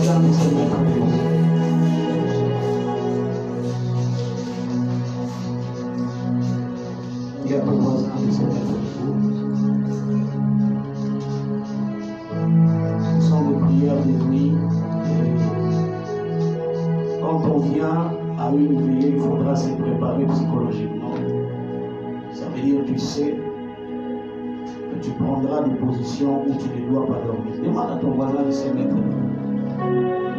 voisin de ses maîtres. Regarde ton voisin de ses maîtres. Ce sont des prières de nuit. Quand on vient à une veillée, il faudra se préparer psychologiquement. Ça veut dire, tu sais, que tu prendras des positions où tu ne dois pas dormir. Demande à ton voisin de se mettre.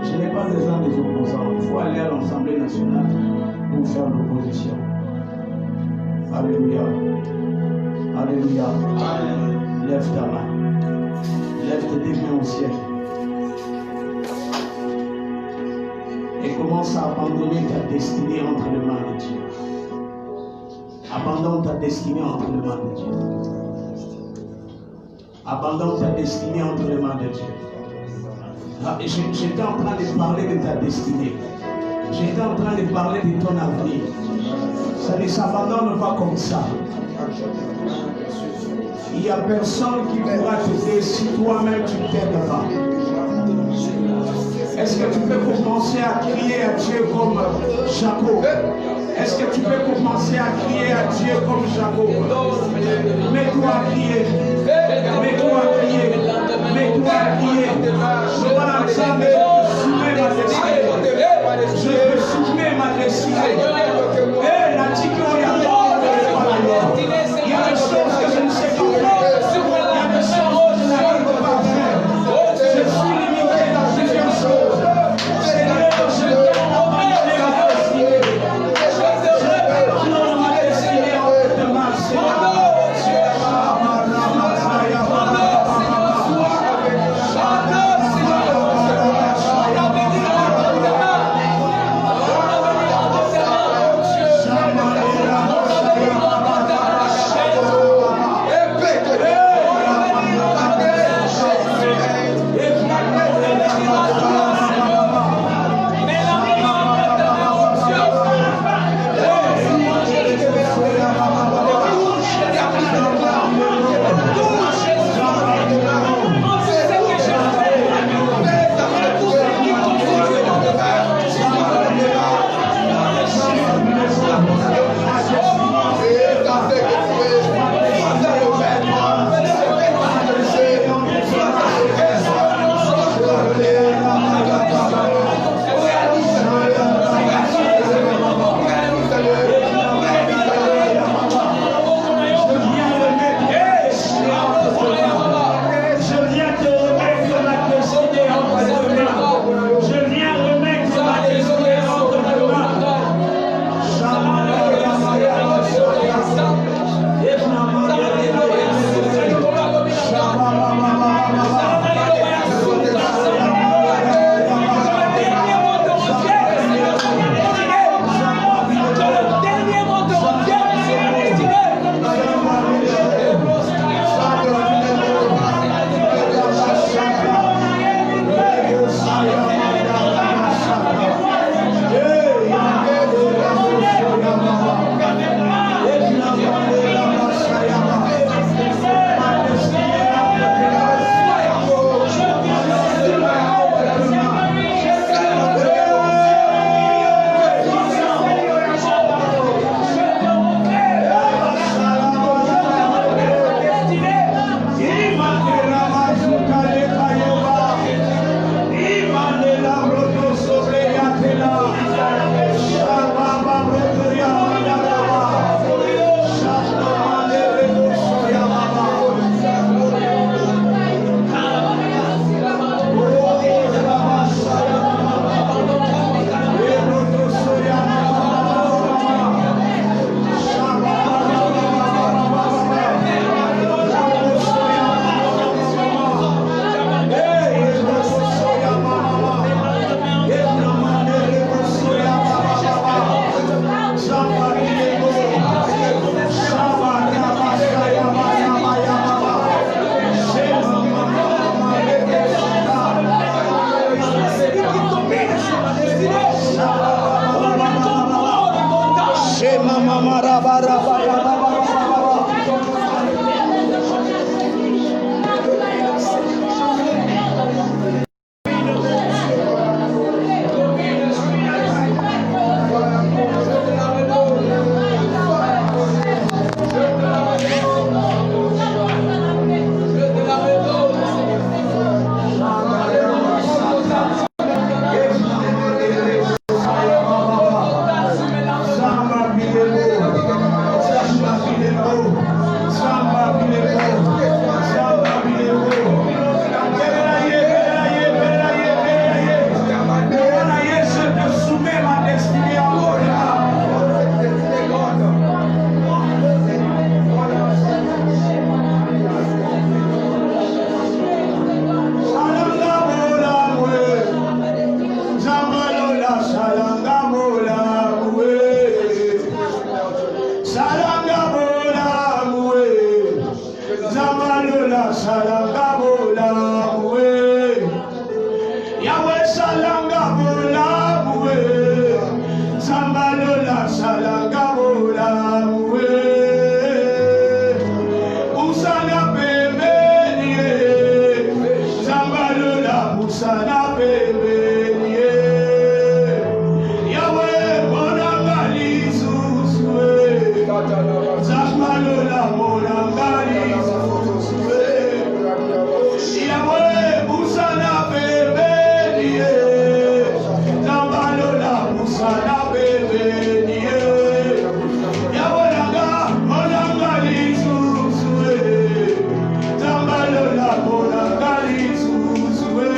Je n'ai pas besoin des opposants. Il faut aller à l'Assemblée nationale pour faire l'opposition. Alléluia. Alléluia. Lève ta main. Lève tes deux mains au ciel. Et commence à abandonner ta destinée entre les mains de Dieu. Abandonne ta destinée entre les mains de Dieu. Abandonne ta destinée entre les mains de Dieu. J'étais en train de parler de ta destinée. J'étais en train de parler de ton avenir. Ça ne s'abandonne pas comme ça. Il n'y a personne qui pourra t'aider si toi-même tu t'aides pas. Est-ce que tu peux commencer à crier à Dieu comme Jacob? Est-ce que tu peux commencer à crier à Dieu comme Jacob? Mets-toi à crier. Mets-toi à crier. Mets-toi à crier. Je vais l'entendre soumettre ma destinée. Je veux soumettre ma destinée. La tique, il y a des choses que je ne sais pas faire. Il y a des choses que je n'arrive pas à faire. Je suis limité dans plusieurs choses. Seigneur, je veux abandonner ma destinée. J'abandonne ma destinée en tes mains, Seigneur. busana bebenie. Yahweh, monangali zuzwe. Zachmalola monangali zuzwe. Yahweh, busana bebenie. Zambalola busana bebenie. Yahweh, naga monangali zuzwe. Zambalola monangali zuzwe.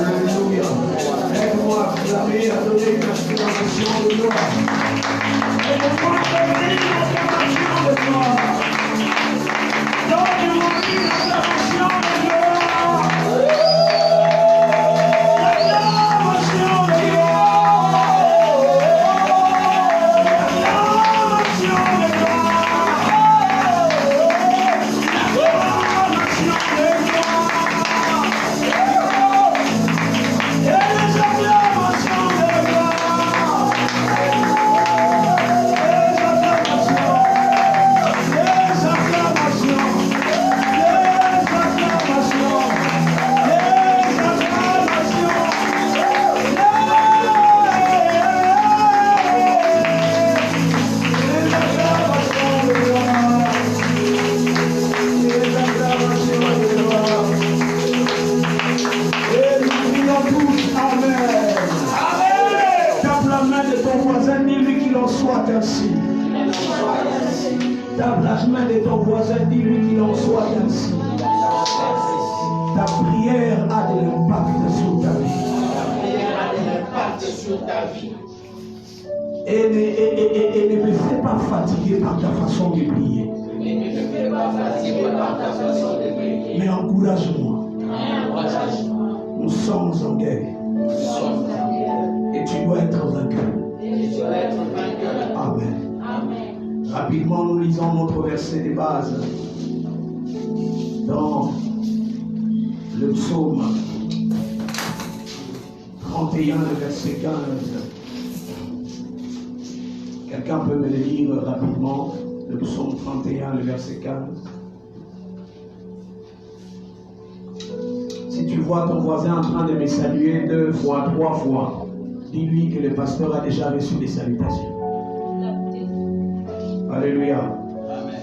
Alléluia. Aide-moi à clamer, à donner une exclamation de gloire. Aide-moi à donner une exclamation de gloire. Donne-moi une exclamation de gloire. L'acclamation de gloire. L'acclamation de gloire. L'acclamation de gloire. Et les acclamations de gloire. Soit ainsi. Tape la main de ton voisin, dis-lui qu'il en soit ainsi. Ta prière a de l'impact sur ta vie. Et ne me fais pas fatiguer par ta façon de prier. Mais encourage-moi. Nous sommes en guerre. Et tu dois être vainqueur. Amen. Rapidement, nous lisons notre verset de base dans le psaume 31, le verset 15. Quelqu'un peut me le lire rapidement, le psaume 31, le verset 15. Si tu vois ton voisin en train de me saluer 2 fois, 3 fois, dis-lui que le pasteur a déjà reçu des salutations. Alléluia. Amen.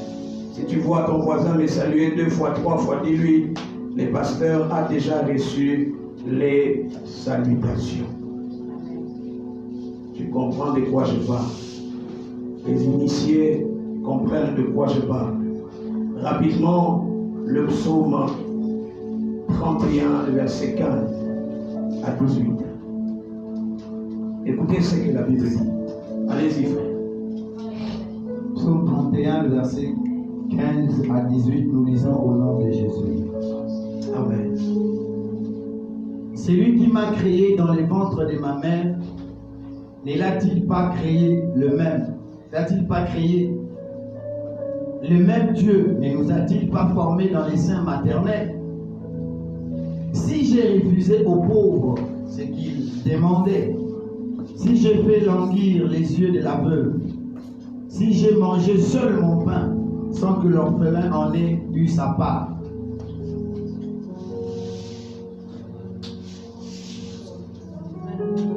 Si tu vois ton voisin me saluer 2 fois, 3 fois, dis-lui, le pasteur a déjà reçu les salutations. Tu comprends de quoi je parle. Les initiés comprennent de quoi je parle. Rapidement, le psaume 31, le verset 15 à 18. Écoutez ce que la Bible dit. Allez-y, frère. Psaume 31, le verset 15 à 18, nous lisons au nom de Jésus. Amen. C'est lui qui m'a créé dans les ventres de ma mère. Ne l'a-t-il pas créé le même? N'a-t-il pas créé le même Dieu? Ne nous a-t-il pas formés dans les seins maternels? Si j'ai refusé aux pauvres ce qu'ils demandaient, si j'ai fait languir les yeux de la veuve, si j'ai mangé seul mon pain, sans que l'orphelin en ait eu sa part.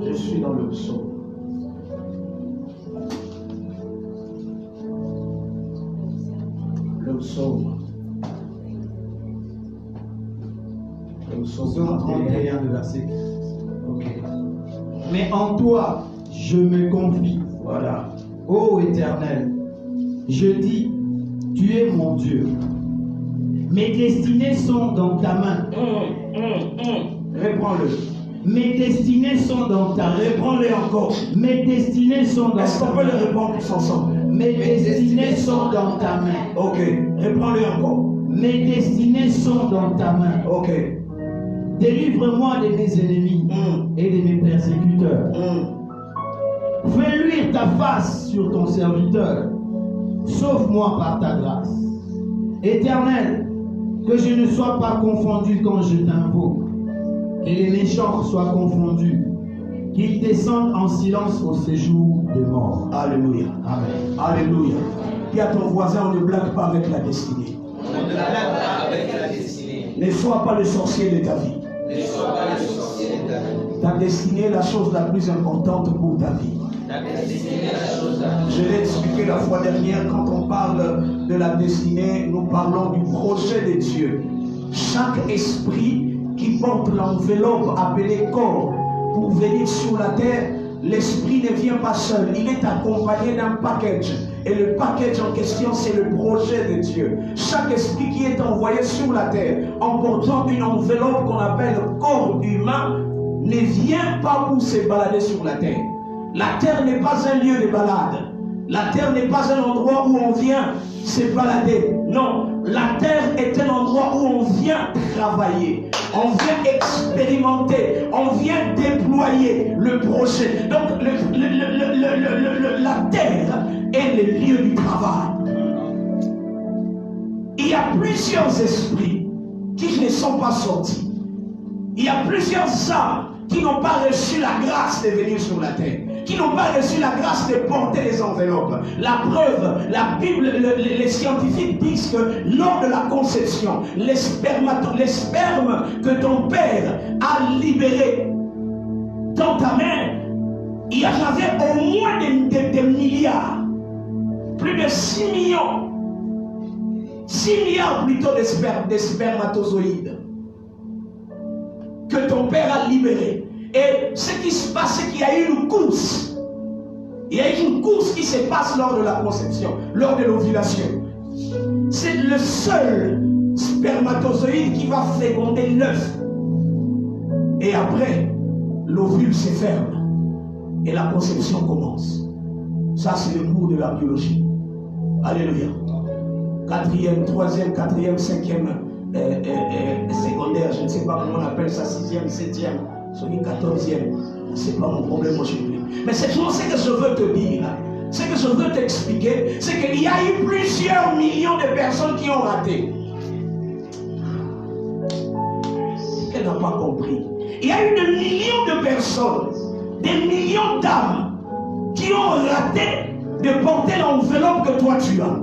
Je suis dans le psaume. Le psaume. Le Psaume 31, le verset. Ok. Mais en toi, je me confie. Voilà. Ô Éternel, je dis, tu es mon Dieu. Mes destinées sont dans ta main. Reprends-le. Mes destinées sont dans ta main. Reprends-le encore. Mes destinées sont dans Est-ce ta qu'on peut main. le répondre tous ensemble? Mes destinées sont dans ta main. Ok. Reprends-le encore. Mes destinées sont dans ta main. Ok. Délivre-moi de mes ennemis et de mes persécuteurs. Fais luire ta face sur ton serviteur. Sauve-moi par ta grâce. Éternel, que je ne sois pas confondu quand je t'invoque. Que les méchants soient confondus. Qu'ils descendent en silence au séjour des morts. Alléluia. Amen. Alléluia. Dis à ton voisin, on ne blague pas avec la destinée. On ne blague pas avec la destinée. Ne sois pas le sorcier de ta vie. Ne sois pas le sorcier de ta vie. Ta destinée est la chose la plus importante pour ta vie. Ta destinée est la chose la plus. Je l'ai expliqué la fois dernière, quand on parle de la destinée, nous parlons du projet de Dieu. Chaque esprit qui porte l'enveloppe appelée corps pour venir sur la terre, l'esprit ne vient pas seul, il est accompagné d'un package. Et le package en question, c'est le projet de Dieu. Chaque esprit qui est envoyé sur la terre en portant une enveloppe qu'on appelle corps humain ne vient pas pour se balader sur la terre. La terre n'est pas un lieu de balade. La terre n'est pas un endroit où on vient se balader. Non, la terre est un endroit où on vient travailler. On vient expérimenter. On vient déployer le projet. Donc, la terre est le lieu du travail. Il y a plusieurs esprits qui ne sont pas sortis. Il y a plusieurs âmes qui n'ont pas reçu la grâce de venir sur la terre, qui n'ont pas reçu la grâce de porter les enveloppes. La preuve, la Bible, les scientifiques disent que lors de la conception, les spermes que ton père a libérés dans ta mère, il y avait au moins des milliards, plus de 6 millions, 6 milliards plutôt de spermatozoïdes que ton père a libéré. Et ce qui se passe, c'est qu'il y a eu une course. Il y a eu une course qui se passe lors de la conception, lors de l'ovulation. C'est le seul spermatozoïde qui va féconder l'œuf. Et après, l'ovule se ferme. Et la conception commence. Ça, c'est le cours de la biologie. Alléluia. 4e, 3e, 4e, 5e secondaire, je ne sais pas comment on appelle ça, 6e, 7e, 14e. C'est pas mon problème aujourd'hui. Mais c'est tout ce que je veux te dire, ce que je veux t'expliquer, c'est qu'il y a eu plusieurs millions de personnes qui ont raté. Elle n'a pas compris. Il y a eu des millions de personnes, des millions d'âmes qui ont raté de porter l'enveloppe que toi tu as.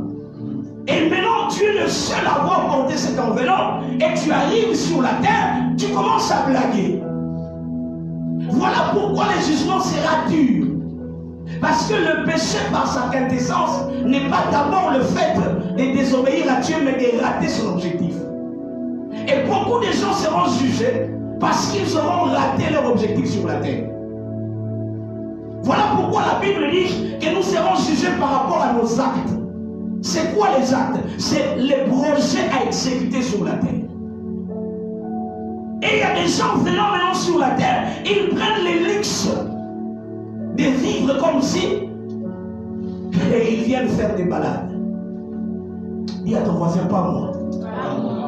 Et maintenant, tu es le seul à avoir porté cette enveloppe. Et tu arrives sur la terre, tu commences à blaguer. Voilà pourquoi le jugement sera dur. Parce que le péché, par sa quintessence, n'est pas d'abord le fait de désobéir à Dieu, mais de rater son objectif. Et beaucoup de gens seront jugés parce qu'ils auront raté leur objectif sur la terre. Voilà pourquoi la Bible dit que nous serons jugés par rapport à nos actes. C'est quoi les actes? C'est les projets à exécuter sur la terre. Et il y a des gens venant maintenant sur la terre, ils prennent le luxe de vivre comme si et ils viennent faire des balades. Dis à ton voisin, pas moi.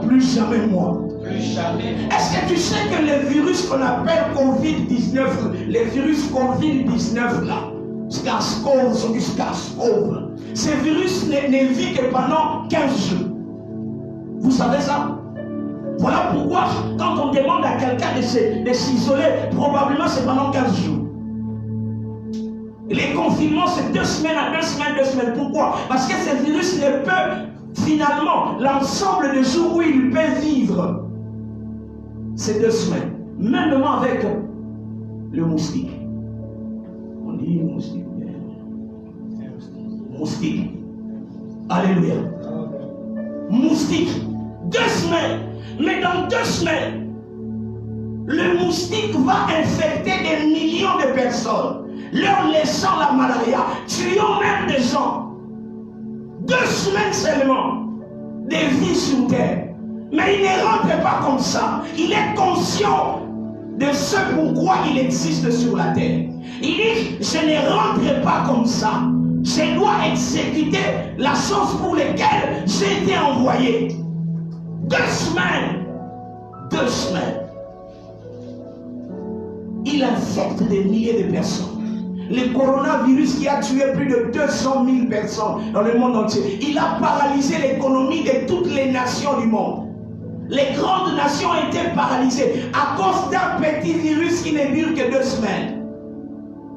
Plus jamais moi. Plus jamais. Est-ce que tu sais que le virus qu'on appelle Covid-19, le virus Covid-19 là, SARS-CoV, ce virus ne vit que pendant 15 jours. Vous savez ça? Voilà pourquoi, quand on demande à quelqu'un de s'isoler, probablement c'est pendant 15 jours. Les confinements, c'est 2 semaines à 2 semaines, 2 semaines. Pourquoi? Parce que ce virus ne peut, finalement, l'ensemble des jours où il peut vivre, c'est 2 semaines. Même avec le moustique. On dit moustique. Moustique. Alléluia. Moustique. 2 semaines. Mais dans 2 semaines, le moustique va infecter des millions de personnes, leur laissant la malaria, tuant même des gens. 2 semaines seulement de vie sur terre. Mais il ne rentre pas comme ça. Il est conscient de ce pourquoi il existe sur la terre. Il dit, je ne rentre pas comme ça. Je dois exécuter la chose pour laquelle j'ai été envoyé. 2 semaines. 2 semaines. Il infecte des milliers de personnes. Le coronavirus qui a tué plus de 200 000 personnes dans le monde entier, il a paralysé l'économie de toutes les nations du monde. Les grandes nations ont été paralysées à cause d'un petit virus qui ne dure que 2 semaines.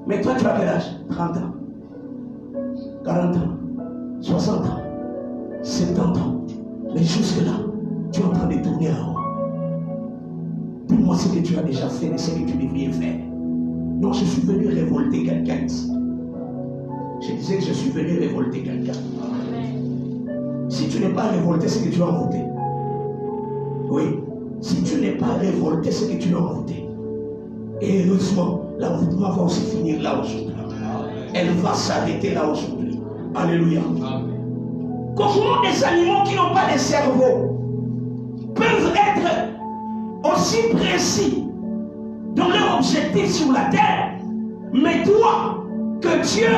Mais toi, tu as quel âge? 30 ans, 40 ans, 60 ans, 70 ans. Mais jusque-là, tu es en train de tourner en rond. Dis-moi ce que tu as déjà fait et ce que tu devrais faire. Non, je suis venu révolter quelqu'un ici. Je disais que je suis venu révolter quelqu'un. Si tu n'es pas révolté, c'est que tu as voté. Oui. Si tu n'es pas révolté, c'est que tu as voté. Et heureusement, l'envoûtement va aussi finir là aujourd'hui. Elle va s'arrêter là aujourd'hui. Alléluia. Comment des animaux qui n'ont pas de cerveau peuvent être aussi précis dans leur objectif sur la terre. Mais toi, que Dieu,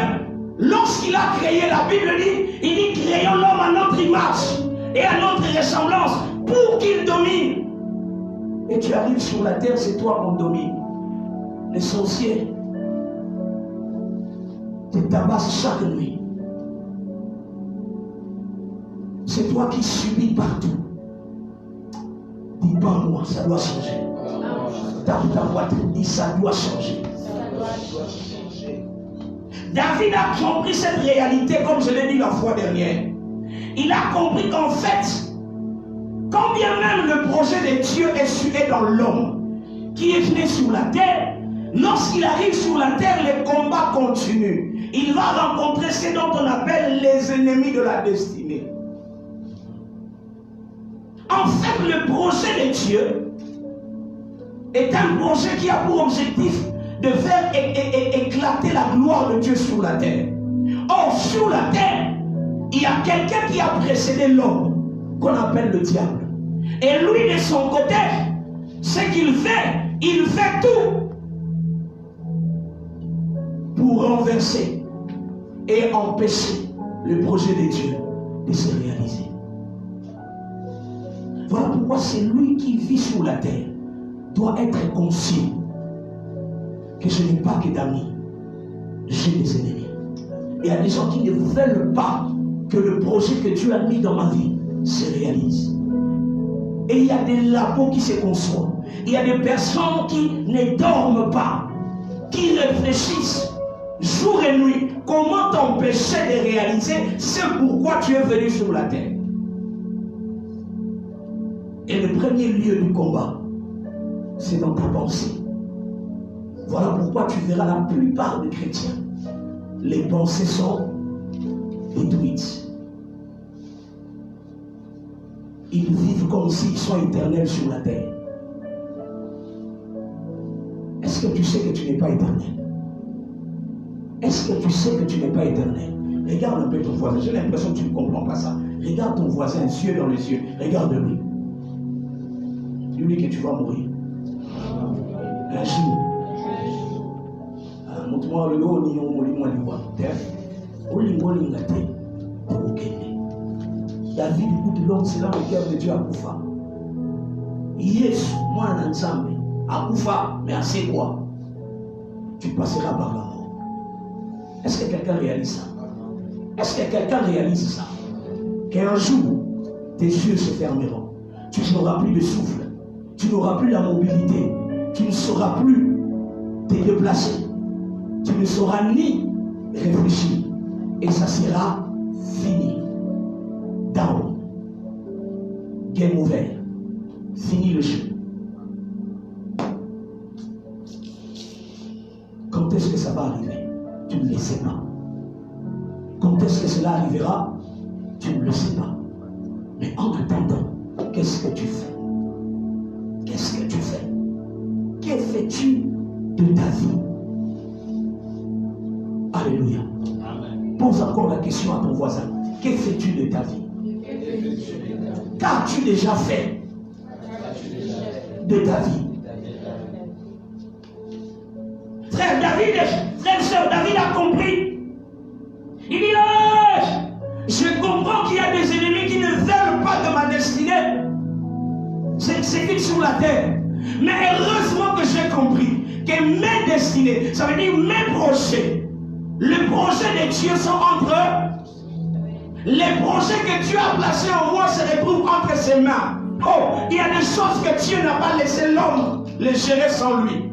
lorsqu'il a créé, la Bible dit, il dit créons l'homme à notre image et à notre ressemblance pour qu'il domine. Et tu arrives sur la terre, c'est toi qu'on domine. Les sorciers te tabassent chaque nuit. C'est toi qui subis partout. Dis pas moi, ça doit changer. Tape ta boîte, dis ça doit changer. David a compris cette réalité comme je l'ai dit la fois dernière. Il a compris qu'en fait, quand bien même le projet de Dieu est suivi dans l'homme qui est né sur la terre, lorsqu'il arrive sur la terre, les combats continuent. Il va rencontrer ce dont on appelle les ennemis de la destinée. En fait, le projet de Dieu est un projet qui a pour objectif de faire éclater la gloire de Dieu sur la terre. Or, sur la terre, il y a quelqu'un qui a précédé l'homme, qu'on appelle le diable. Et lui, de son côté, ce qu'il fait, il fait tout pour renverser et empêcher le projet de Dieu de se réaliser. Voilà pourquoi celui qui vit sur la terre doit être conscient que je n'ai pas que d'amis, j'ai des ennemis. Il y a des gens qui ne veulent pas que le projet que Dieu a mis dans ma vie se réalise. Et il y a des labos qui se construisent. Il y a des personnes qui ne dorment pas, qui réfléchissent jour et nuit. Comment t'empêcher de réaliser ce pourquoi tu es venu sur la terre? Et le premier lieu du combat, c'est dans ta pensée. Voilà pourquoi tu verras la plupart des chrétiens. Les pensées sont détruites. Ils vivent comme s'ils sont éternels sur la terre. Est-ce que tu sais que tu n'es pas éternel? Est-ce que tu sais que tu n'es pas éternel? Regarde un peu ton voisin. J'ai l'impression que tu ne comprends pas ça. Regarde ton voisin, yeux dans les yeux. Regarde-lui. Dis-lui que tu vas mourir. Un jour. Montre-moi le haut, ni on m'a dit moi. David, écoute l'homme, c'est là le cœur de Dieu à Koufa. Yes, moi un ensemble. À Koufa, mais à c'est quoi? Tu passeras par la mort. Est-ce que quelqu'un réalise ça? Est-ce que quelqu'un réalise ça? Qu'un jour, tes yeux se fermeront. Tu n'auras plus de souffle. Tu n'auras plus la mobilité. Tu ne sauras plus te déplacer. Tu ne sauras ni réfléchir. Et ça sera fini. Down. Game over. Fini le jeu. Quand est-ce que ça va arriver? Tu ne le sais pas. Quand est-ce que cela arrivera? Tu ne le sais pas. Mais en attendant, qu'est-ce que tu fais? Qu'est-ce que tu fais? Que fais-tu de ta vie? Alléluia. Amen. Pose encore la question à ton voisin. Que fais-tu de ta vie? Qu'as-tu déjà fait de ta vie? Frère David, frère sœur David a compris. Il dit, je comprends qu'il y a des ennemis qui ne veulent pas de ma destinée. C'est qu'ils sur la terre. Mais heureusement que j'ai compris que mes destinées, ça veut dire mes projets, le projet de Dieu sont entre eux. Les projets que Dieu a placés en moi se retrouvent entre ses mains. Oh, il y a des choses que Dieu n'a pas laissé l'homme les gérer sans lui.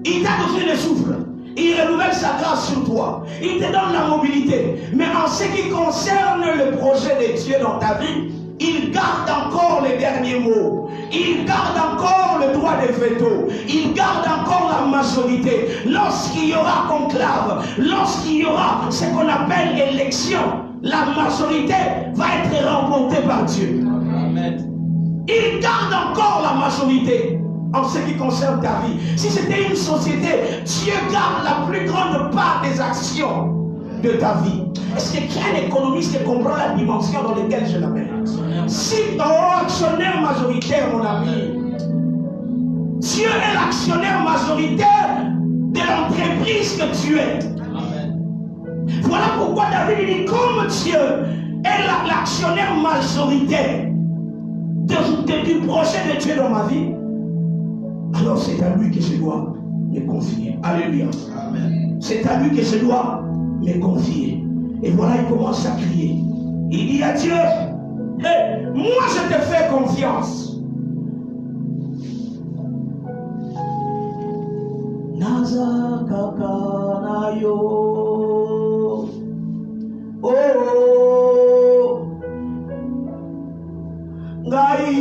Il t'a donné le souffle. Il renouvelle sa grâce sur toi. Il te donne la mobilité. Mais en ce qui concerne le projet de Dieu dans ta vie, il garde encore les derniers mots. Il garde encore le droit de veto. Il garde encore la majorité. Lorsqu'il y aura conclave, lorsqu'il y aura ce qu'on appelle élection, la majorité va être remportée par Dieu. Amen. Il garde encore la majorité en ce qui concerne ta vie. Si c'était une société, Dieu garde la plus grande part des actions de ta vie. Est-ce qu'il y a un économiste qui comprend la dimension dans laquelle je l'appelle? Si ton actionnaire majoritaire, mon ami, Dieu Dieu est l'actionnaire majoritaire de l'entreprise que tu es. Voilà pourquoi David dit, comme Dieu est l'actionnaire majoritaire du projet de Dieu dans ma vie, alors c'est à lui que je dois me confier. Alléluia. C'est à lui que je dois me confier. Et voilà, il commence à crier. Il dit à Dieu, hey, moi je te fais confiance. Naza kakanayo. Oh, Ngai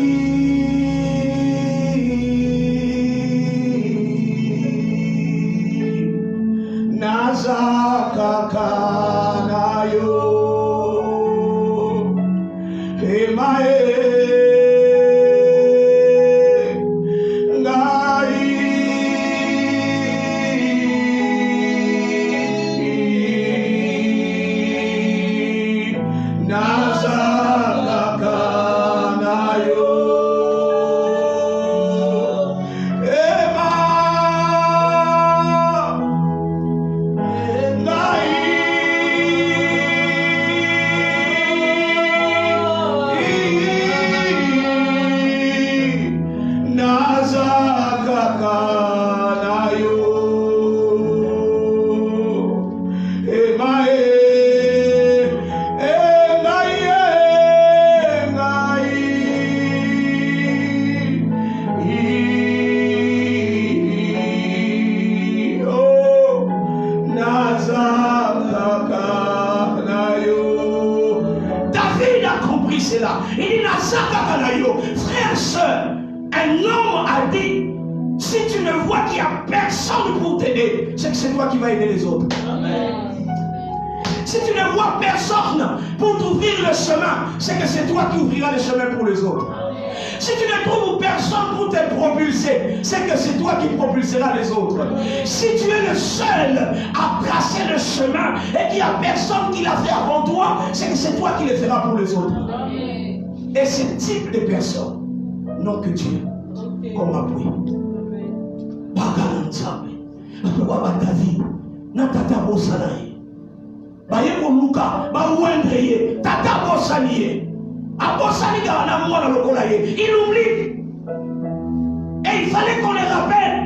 Naza kakanayo. Emae Frère, sœur, un homme a dit, si tu ne vois qu'il n'y a personne pour t'aider, c'est que c'est toi qui vas aider les autres. Amen. Si tu ne vois personne pour t'ouvrir le chemin, c'est que c'est toi qui ouvriras le chemin pour les autres. Si tu ne trouves personne pour te propulser, c'est que c'est toi qui propulseras les autres. Si tu es le seul à tracer le chemin et qu'il n'y a personne qui l'a fait avant toi, c'est que c'est toi qui le feras pour les autres. Et ce type de personnes n'ont que Dieu comme appui. Bagalanzabe, David, Natata Bosanaye, Bayeko Luka, Bawendreye, Tata Bosaniye, Abosani Garanamona Lokolaye, il oublie. Et il fallait qu'on les rappelle.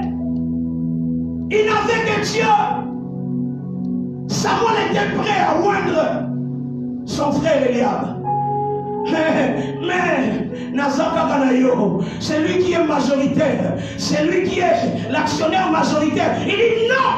Il n'avait que Dieu. Samuel était prêt à oindre son frère Eliab. Mais Nazaka Kanayo, c'est lui qui est majoritaire, c'est lui qui est l'actionnaire majoritaire. Il dit non,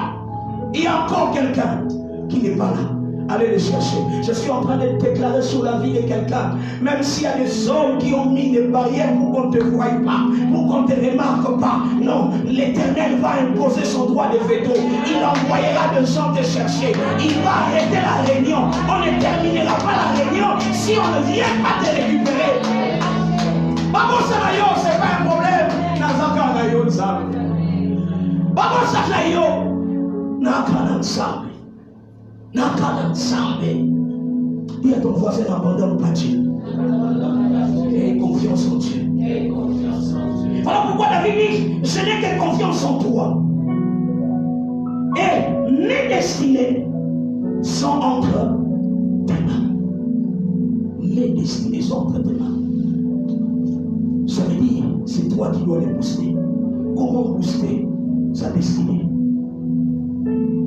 il y a encore quelqu'un qui n'est pas là. Allez le chercher. Je suis en train de déclarer sur la vie de quelqu'un, même s'il y a des hommes qui ont mis des barrières pour qu'on ne te voie pas, pour qu'on ne te remarque pas. Non, l'Éternel va imposer son droit de veto. Il envoyera des gens te chercher. Il va arrêter la réunion. On ne terminera pas la réunion si on ne vient pas te récupérer. Babo Sanayo, c'est pas un problème. Nazaka Nayo Nsabe. Babo Sanayo, Nakana Nsabe. Dis à ton voisin, n'abandonne pas Dieu. Aie confiance en Dieu. Voilà pourquoi David dit, je n'ai que confiance en toi. Et mes destinées sont entre tes mains. Mes destinées sont entre tes mains. Ça veut dire, c'est toi qui dois les booster. Comment booster sa destinée?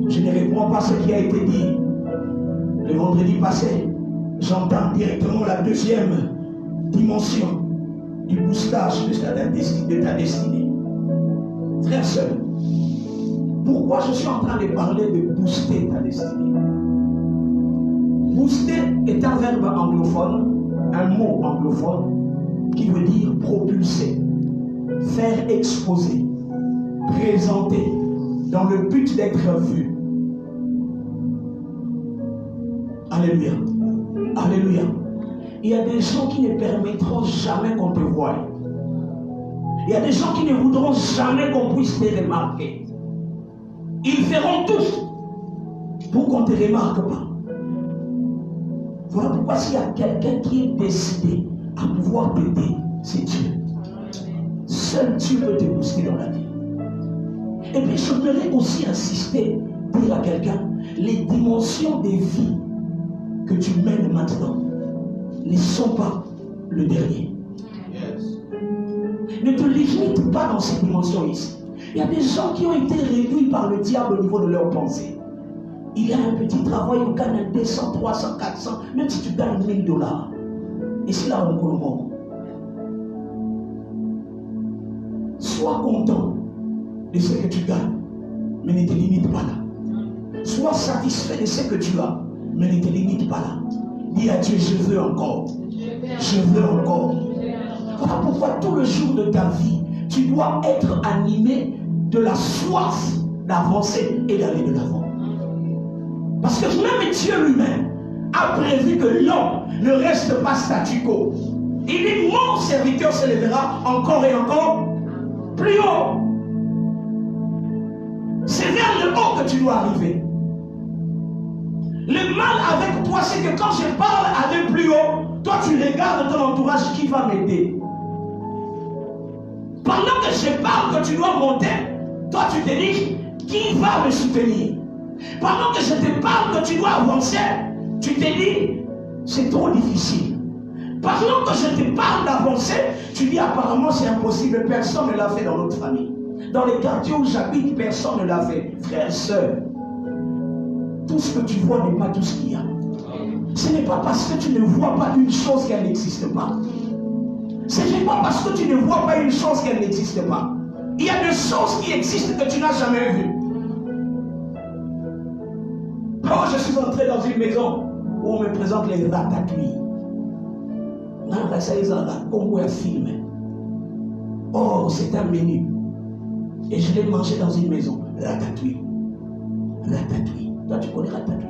Je ne réponds pas à ce qui a été dit le vendredi passé. J'entends directement la deuxième dimension du boostage de ta destinée. Frère, sœur, pourquoi je suis en train de parler de booster ta destinée? Booster est un verbe anglophone, un mot anglophone qui veut dire propulser, faire exposer, présenter dans le but d'être vu. Alléluia. Alléluia. Il y a des gens qui ne permettront jamais qu'on te voie. Il y a des gens qui ne voudront jamais qu'on puisse te remarquer. Ils feront tout pour qu'on ne te remarque pas. Voilà pourquoi s'il y a quelqu'un qui est décidé à pouvoir t'aider, c'est Dieu. Seul Dieu peut te booster dans la vie. Et puis j'aimerais aussi insister, dire à quelqu'un, les dimensions des vies que tu mènes maintenant ne sont pas le dernier. Ne te limite pas dans ces dimensions ici. Il y a des gens qui ont été réduits par le diable au niveau de leurs pensées. Il y a un petit travail, on gagne 200, 300, 400, même si tu gagnes $1000. Et c'est là où on commence. Sois content de ce que tu gagnes, mais ne te limite pas là. Sois satisfait de ce que tu as, mais ne te limite pas là. Dis à Dieu, je veux encore. Je veux encore. Voilà pourquoi tout le jour de ta vie, tu dois être animé de la soif d'avancer et d'aller de l'avant. Parce que même Dieu lui-même a prévu que l'homme ne reste pas statu quo. Il dit, mon serviteur se lèvera encore et encore plus haut. C'est vers le haut que tu dois arriver. Le mal avec toi, c'est que quand je parle aller plus haut, toi tu regardes ton entourage qui va m'aider. Pendant que je parle que tu dois monter, toi tu te dis qui va me soutenir. Pendant que je te parle que tu dois avancer, tu te dis c'est trop difficile. Pendant que je te parle d'avancer, tu dis apparemment c'est impossible, personne ne l'a fait dans notre famille. Dans les quartiers où j'habite, personne ne l'a fait. Frères, sœurs, tout ce que tu vois n'est pas tout ce qu'il y a. Ce n'est pas parce que tu ne vois pas une chose qu'elle n'existe pas. Ce n'est pas parce que tu ne vois pas une chose qu'elle n'existe pas. Il y a des choses qui existent que tu n'as jamais vues. Oh, je suis entré dans une maison où on me présente les ratatouilles. Non, ça y est, comme un film. Oh, c'est un menu. Et je l'ai mangé dans une maison. Ratatouille. Ratatouille. Toi, tu connais ratatouille.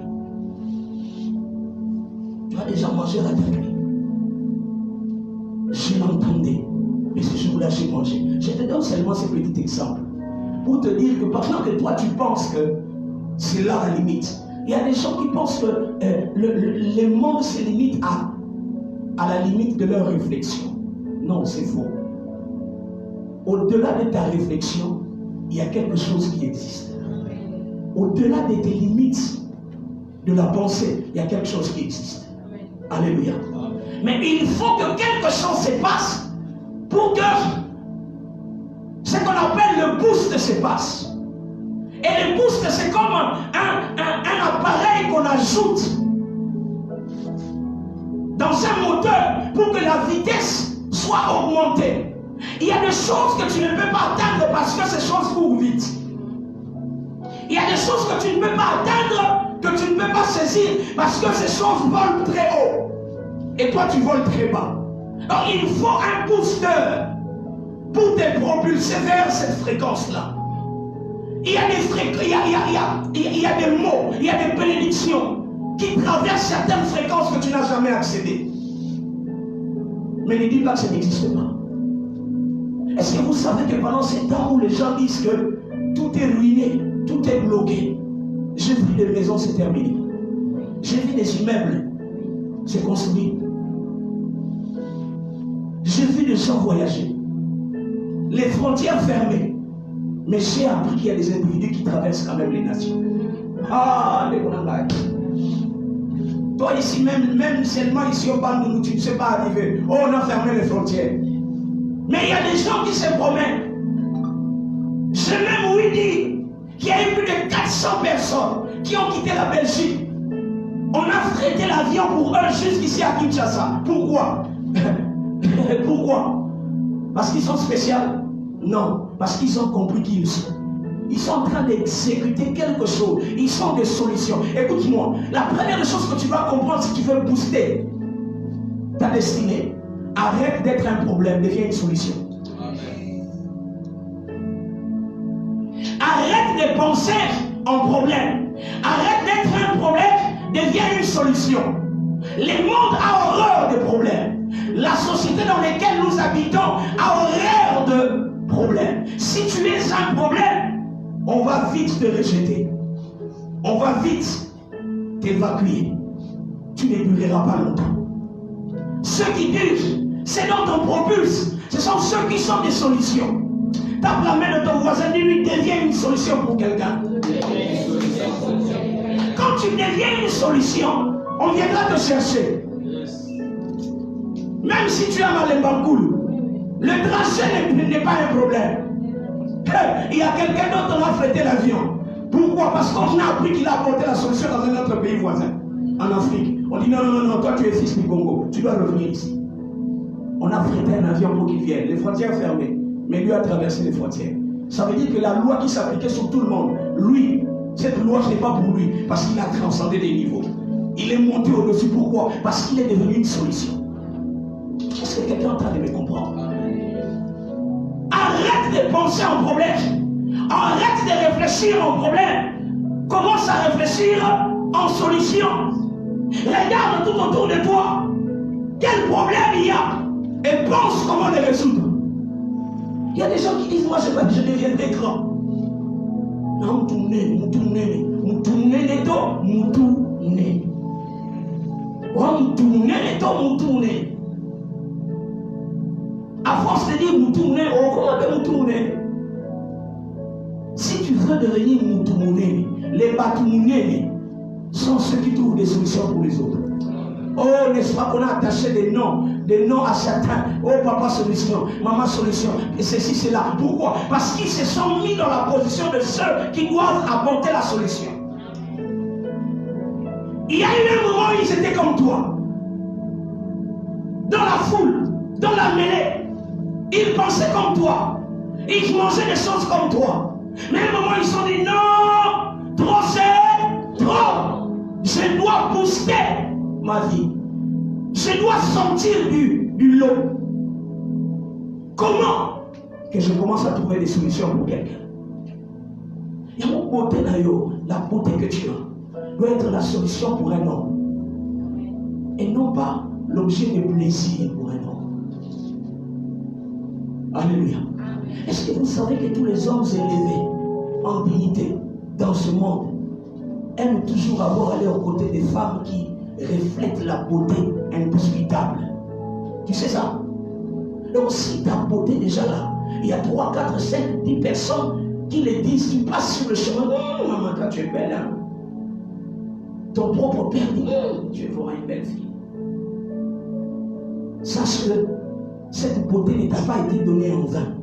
Tu as déjà mangé ratatouille. Je l'entendais. Mais ce jour-là, j'ai mangé. Je te donne seulement ce petit exemple. Pour te dire que pendant que toi, tu penses que c'est là la limite. Il y a des gens qui pensent que le monde se limite à la limite de leur réflexion. Non, c'est faux. Au-delà de ta réflexion, il y a quelque chose qui existe. Au-delà de tes limites de la pensée, il y a quelque chose qui existe. Alléluia. Mais il faut que quelque chose se passe pour que ce qu'on appelle le boost se passe. Et le boost, c'est comme un appareil qu'on ajoute dans un moteur pour que la vitesse soit augmentée. Il y a des choses que tu ne peux pas atteindre parce que ces choses courent vite. Il y a des choses que tu ne peux pas atteindre, que tu ne peux pas saisir parce que ces choses volent très haut. Et toi, tu voles très bas. Alors, il faut un booster pour te propulser vers cette fréquence-là. Il y a des mots, il y a des bénédictions qui traversent certaines fréquences que tu n'as jamais accédées. Mais ne dis pas que ça n'existe pas. Est-ce que vous savez que pendant ces temps où les gens disent que tout est ruiné, tout est bloqué, j'ai vu des maisons se terminer. J'ai vu des immeubles se construire. J'ai vu des gens voyager. Les frontières fermées. Mais j'ai appris qu'il y a des individus qui traversent quand même les nations. Ah, les Bonangaï. Toi ici, même seulement ici au Bandounou, tu ne sais pas arriver. Oh, on a fermé les frontières. Mais il y a des gens qui se promènent. J'ai même ouï dire qu'il y a eu plus de 400 personnes qui ont quitté la Belgique. On a frété l'avion pour eux jusqu'ici à Kinshasa. Pourquoi? Pourquoi? Parce qu'ils sont spéciaux? Non, parce qu'ils ont compris qui ils sont. Ils sont en train d'exécuter quelque chose. Ils sont des solutions. Écoute-moi, la première chose que tu dois comprendre si tu veux booster ta destinée, arrête d'être un problème, deviens une solution. Arrête de penser en problème. Arrête d'être un problème, deviens une solution. Le monde a horreur des problèmes. La société dans laquelle nous habitons a horreur de problème. Si tu es un problème, on va vite te rejeter. On va vite t'évacuer. Tu ne dureras pas longtemps. Ceux qui durent, c'est dont on propulse. Ce sont ceux qui sont des solutions. Tape la main de ton voisin, dis-lui, deviens une solution pour quelqu'un. Quand tu deviens une solution, on viendra te chercher. Même si tu as mal les bancoul, le trajet n'est pas un problème. Il y a quelqu'un d'autre qui a frété l'avion. Pourquoi? Parce qu'on a appris qu'il a apporté la solution dans un autre pays voisin, en Afrique. On dit non, non, non, toi tu es fils du Congo, tu dois revenir ici. On a frété un avion pour qu'il vienne, les frontières fermées, mais lui a traversé les frontières. Ça veut dire que la loi qui s'appliquait sur tout le monde, lui, cette loi n'est pas pour lui, parce qu'il a transcendé des niveaux. Il est monté au-dessus. Pourquoi? Parce qu'il est devenu une solution. Est-ce que quelqu'un est en train de me comprendre? Arrête de penser en problème. Arrête de réfléchir en problème. Commence à réfléchir en solution. Regarde tout autour de toi. Quel problème il y a? Et pense comment les résoudre. Il y a des gens qui disent, moi je deviendrai grand. Non, à force de dire Moutoune, oh, comment Moutoune? Si tu veux devenir Moutoune, les Batoumoune sont ceux qui trouvent des solutions pour les autres. Oh, n'est-ce pas qu'on a attaché des noms à certains. Oh, papa solution, maman solution, et ceci, cela. Pourquoi? Parce qu'ils se sont mis dans la position de ceux qui doivent apporter la solution. Il y a eu un moment où ils étaient comme toi. Dans la foule, dans la mêlée, ils pensaient comme toi. Ils mangeaient des choses comme toi. Mais à un moment, ils se sont dit non, trop c'est trop. Je dois booster ma vie. Je dois sortir du lot. Comment? Que je commence à trouver des solutions pour quelqu'un. Il y a une beauté d'ailleurs, la beauté que tu as doit être la solution pour un homme. Et non pas l'objet de plaisir pour un homme. Alléluia. Est-ce que vous savez que tous les hommes élevés en dignité dans ce monde aiment toujours avoir à leur côté des femmes qui reflètent la beauté indiscutable? Tu sais ça? Donc si ta beauté déjà là, il y a 3, 4, 5, 10 personnes qui le disent, tu passes sur le chemin, oh, maman, toi tu es belle, hein? Ton propre père dit, tu es vraiment une belle fille. Sache que cette beauté ne t'a pas été donnée en vain.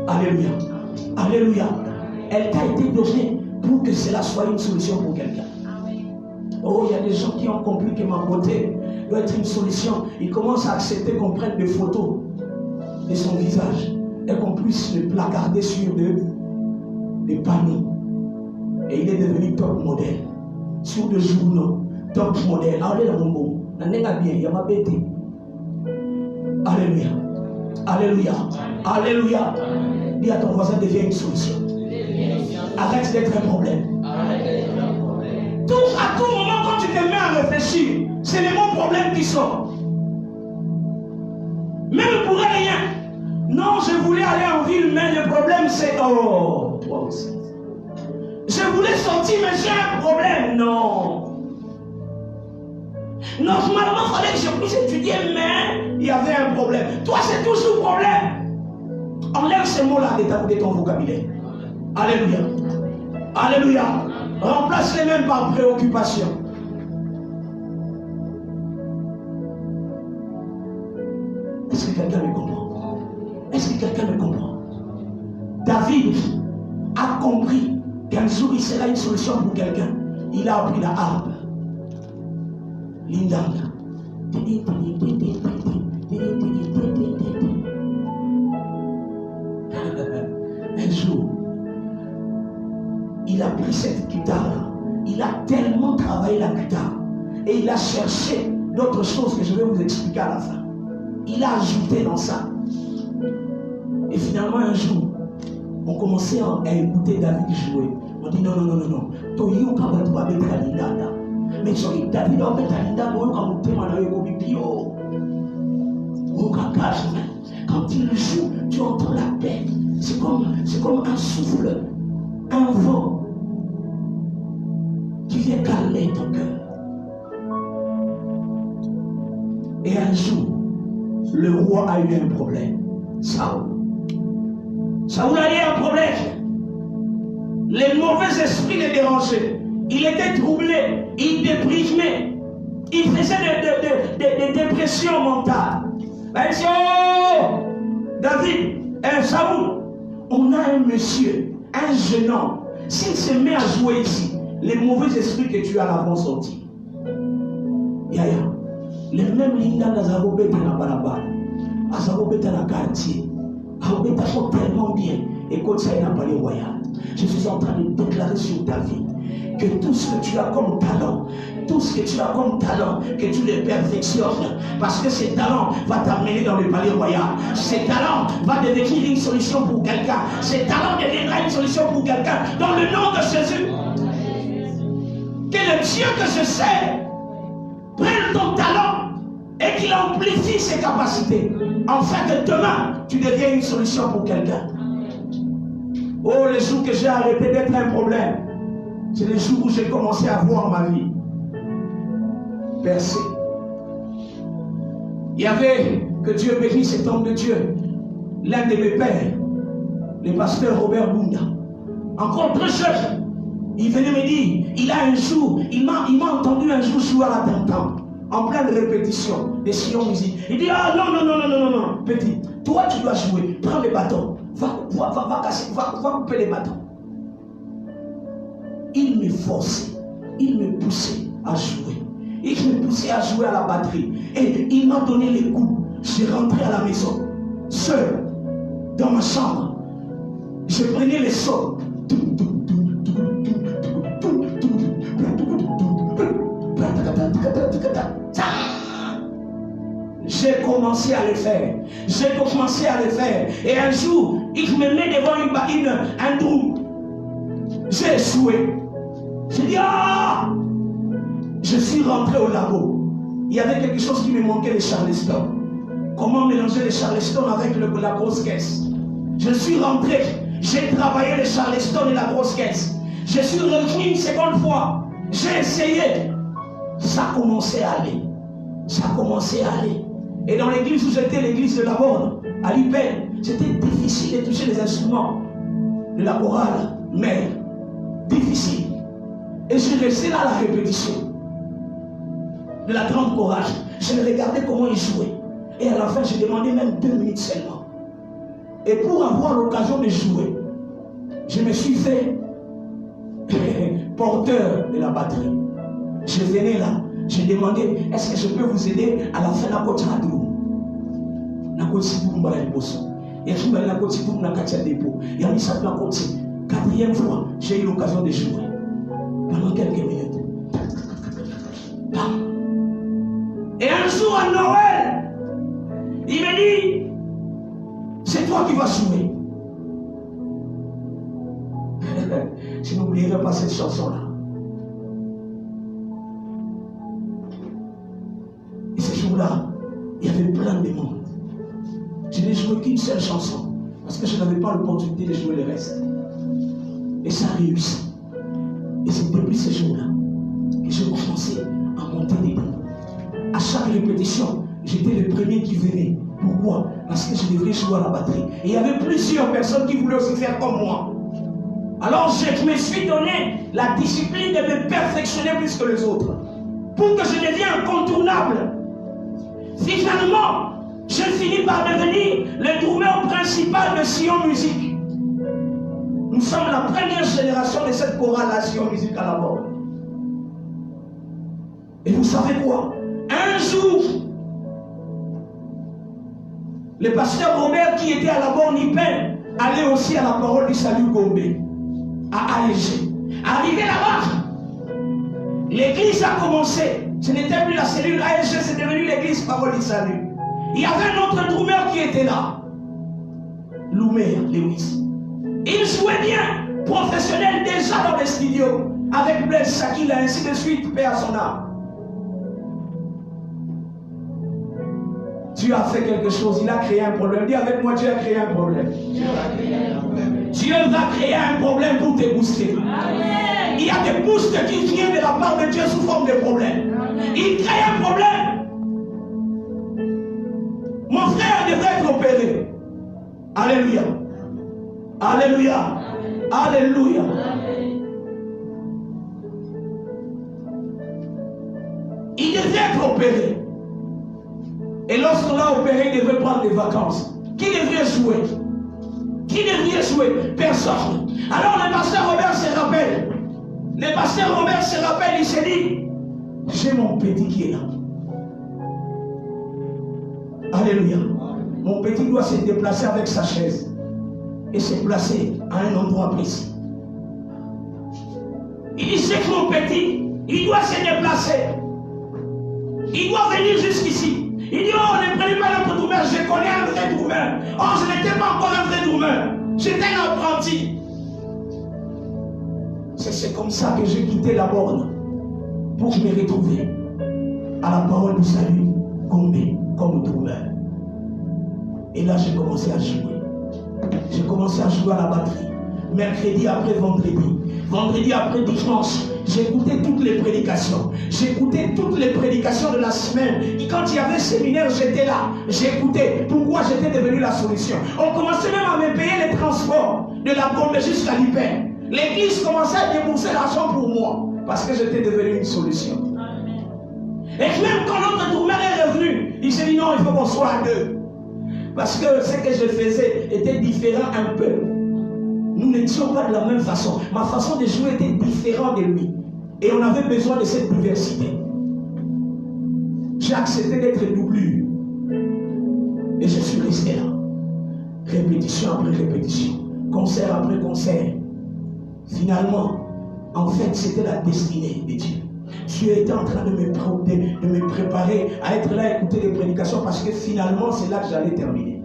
Alléluia. Alléluia. Elle t'a été donnée pour que cela soit une solution pour quelqu'un. Oh, il y a des gens qui ont compris que ma beauté doit être une solution. Ils commencent à accepter qu'on prenne des photos de son visage et qu'on puisse le placarder sur des panneaux. Et il est devenu top modèle. Sur des journaux, top modèle. Alléluia. Alléluia. Alléluia. Alléluia. Dis à ton voisin, deviens une solution. Arrête d'être un problème. À tout moment, quand tu te mets à réfléchir, c'est les bons problèmes qui sortent. Même pour rien. Non, je voulais aller en ville, mais le problème c'est... Oh, toi aussi. Je voulais sortir, mais j'ai un problème. Non. Normalement, il fallait que je puisse étudier, mais il y avait un problème. Toi, c'est toujours problème. Enlève ces mots-là de ton vocabulaire. Alléluia. Alléluia. Remplace-les même par préoccupation. Est-ce que quelqu'un me comprend? Est-ce que quelqu'un me comprend? David a compris qu'un jour il sera une solution pour quelqu'un. Il a appris la harpe. Lindanda. Un jour, il a pris cette guitare, il a tellement travaillé la guitare et il a cherché d'autres choses que je vais vous expliquer à la fin. Il a ajouté dans ça. Et finalement un jour, on commençait à écouter David jouer. On dit non, non, non, non, non. Toyo Kabatou avec Kalindanda. Mais si David a fait Kalindanda, quand il joue, tu entends la paix. C'est comme un souffle, un vent qui vient calmer ton cœur. Et un jour, le roi a eu un problème. Saul. Saoul a eu un problème. Les mauvais esprits les dérangeaient. Il était troublé, il déprimait, il faisait des dépressions mentales. Il dit, oh, David, Saoul, on a un monsieur, un jeune homme. S'il se met à jouer ici, les mauvais esprits que tu as là vont sortir. Yaya, les mêmes lignes d'Azarobé dans la balabala, Azarobé dans la quartier, Azarobé sont tellement bien. Écoute, ça n'a pas les royal. Je suis en train de déclarer sur ta vie que tout ce que tu as comme talent, que tu les perfectionnes, parce que ces talents vont t'amener dans le palais royal. Ces talents vont devenir une solution pour quelqu'un. Ces talents deviendront une solution pour quelqu'un. Dans le nom de Jésus. Que le Dieu que je sais prenne ton talent et qu'il amplifie ses capacités, afin que demain tu deviennes une solution pour quelqu'un. Oh, les jours que j'ai arrêté d'être un problème, c'est les jours où j'ai commencé à voir ma vie percée. Il y avait, que Dieu bénisse cet homme de Dieu, l'un de mes pères, le pasteur Robert Bunda, encore très jeune. Il venait me dire, il a un jour, il m'a entendu un jour jouer à la tam-tam, en pleine répétition des Sion musique. Il dit, ah non, petit, toi tu dois jouer, prends les bâtons, va couper les bâtons. Il me forçait, il me poussait à jouer. Il me poussait à jouer à la batterie. Et il m'a donné les coups. Je suis rentré à la maison, seul, dans ma chambre. Je prenais les sons. J'ai commencé à le faire. Et un jour, il me met devant un trou. J'ai échoué. J'ai dit, ah! Je suis rentré au labo. Il y avait quelque chose qui me manquait, les Charleston. Comment mélanger les Charleston avec la grosse caisse? Je suis rentré. J'ai travaillé les Charleston et la grosse caisse. Je suis revenu une seconde fois. J'ai essayé. Ça commençait à aller. Et dans l'église où j'étais, l'église de la Borne, à l'Ipel, c'était difficile de toucher les instruments de la chorale, mais difficile. Et je restais là à la répétition de la grande chorale. Je regardais comment ils jouaient. Et à la fin, j'ai demandé même 2 minutes seulement. Et pour avoir l'occasion de jouer, je me suis fait porteur de la batterie. Je venais là. J'ai demandé, est-ce que je peux vous aider à la fin de la côte à Dou? La côte si vous m'avez bossé. Et je me la côte si vous m'avez caché dépôt. Et à l'issue de la côte, 4e fois, j'ai eu l'occasion de jouer. Pendant quelques minutes. Et un jour à Noël, il me dit, c'est toi qui vas jouer. Je n'oublierai pas cette chanson-là. Et ce jour-là, il y avait plein de monde. Je n'ai joué qu'une seule chanson, parce que je n'avais pas l'opportunité de jouer le reste. Et ça a réussi. Et c'est depuis ce jour-là que j'ai commencé à monter des groupes. À chaque répétition, j'étais le premier qui venait. Pourquoi? Parce que je devrais jouer à la batterie. Et il y avait plusieurs personnes qui voulaient aussi faire comme moi. Alors je me suis donné la discipline de me perfectionner plus que les autres. Pour que je devienne incontournable. Finalement, je finis par devenir le drummer principal de Sion Musique. Nous sommes la première génération de cette chorale à Sion Musique à la Borne. Et vous savez quoi? Un jour, le pasteur Robert qui était à la Borne Ipel allait aussi à la parole du salut Gombe, à AEG. Arrivé là-bas, l'église a commencé. Ce n'était plus la cellule AEG, c'est devenu l'église parole du salut. Il y avait un autre drummer qui était là. Loumer, Lewis. Il jouait bien, professionnel déjà dans les studios, avec Blaise Shakila, ainsi de suite, paix à son âme. Dieu a fait quelque chose, il a créé un problème. Dis avec moi, Dieu a créé un problème. Dieu va créer un problème pour te booster. Amen. Il y a des boosts qui viennent de la part de Dieu sous forme de problème. Il crée un problème. Mon frère devrait être opéré. Alléluia. Alléluia. Alléluia. Il devait être opéré. Et lorsqu'on l'a opéré, il devait prendre des vacances. Qui devrait jouer? Qui devrait jouer? Personne. Alors le pasteur Robert se rappelle. Le pasteur Robert se rappelle, il s'est dit, j'ai mon petit qui est là. Alléluia. Mon petit doit se déplacer avec sa chaise et se placer à un endroit précis. Il dit, c'est que mon petit, il doit se déplacer. Il doit venir jusqu'ici. Il dit, oh, ne prenez pas notre doumeur, je connais un vrai doumeur. Oh, je n'étais pas encore un vrai doumeur. J'étais un apprenti. C'est comme ça que j'ai quitté la borne pour me retrouver à la parole du salut, Gombe, comme doumeur. Et là, j'ai commencé à jouer. J'ai commencé à jouer à la batterie. Mercredi après vendredi. Vendredi après dimanche. J'écoutais toutes les prédications. J'écoutais toutes les prédications de la semaine. Et quand il y avait séminaire, j'étais là. J'écoutais. Pourquoi j'étais devenu la solution? On commençait même à me payer les transports de la Gombe jusqu'à l'Hyper. L'église commençait à débourser l'argent pour moi. Parce que j'étais devenu une solution. Et même quand notre tourneur est revenu, il s'est dit non, il faut qu'on soit à deux. Parce que ce que je faisais était différent un peu. Nous n'étions pas de la même façon. Ma façon de jouer était différente de lui. Et on avait besoin de cette diversité. J'ai accepté d'être doublure. Et je suis resté là. Répétition après répétition. Concert après concert. Finalement, en fait, c'était la destinée de Dieu. Dieu était en train de me préparer à être là, à écouter les prédications, parce que finalement, c'est là que j'allais terminer.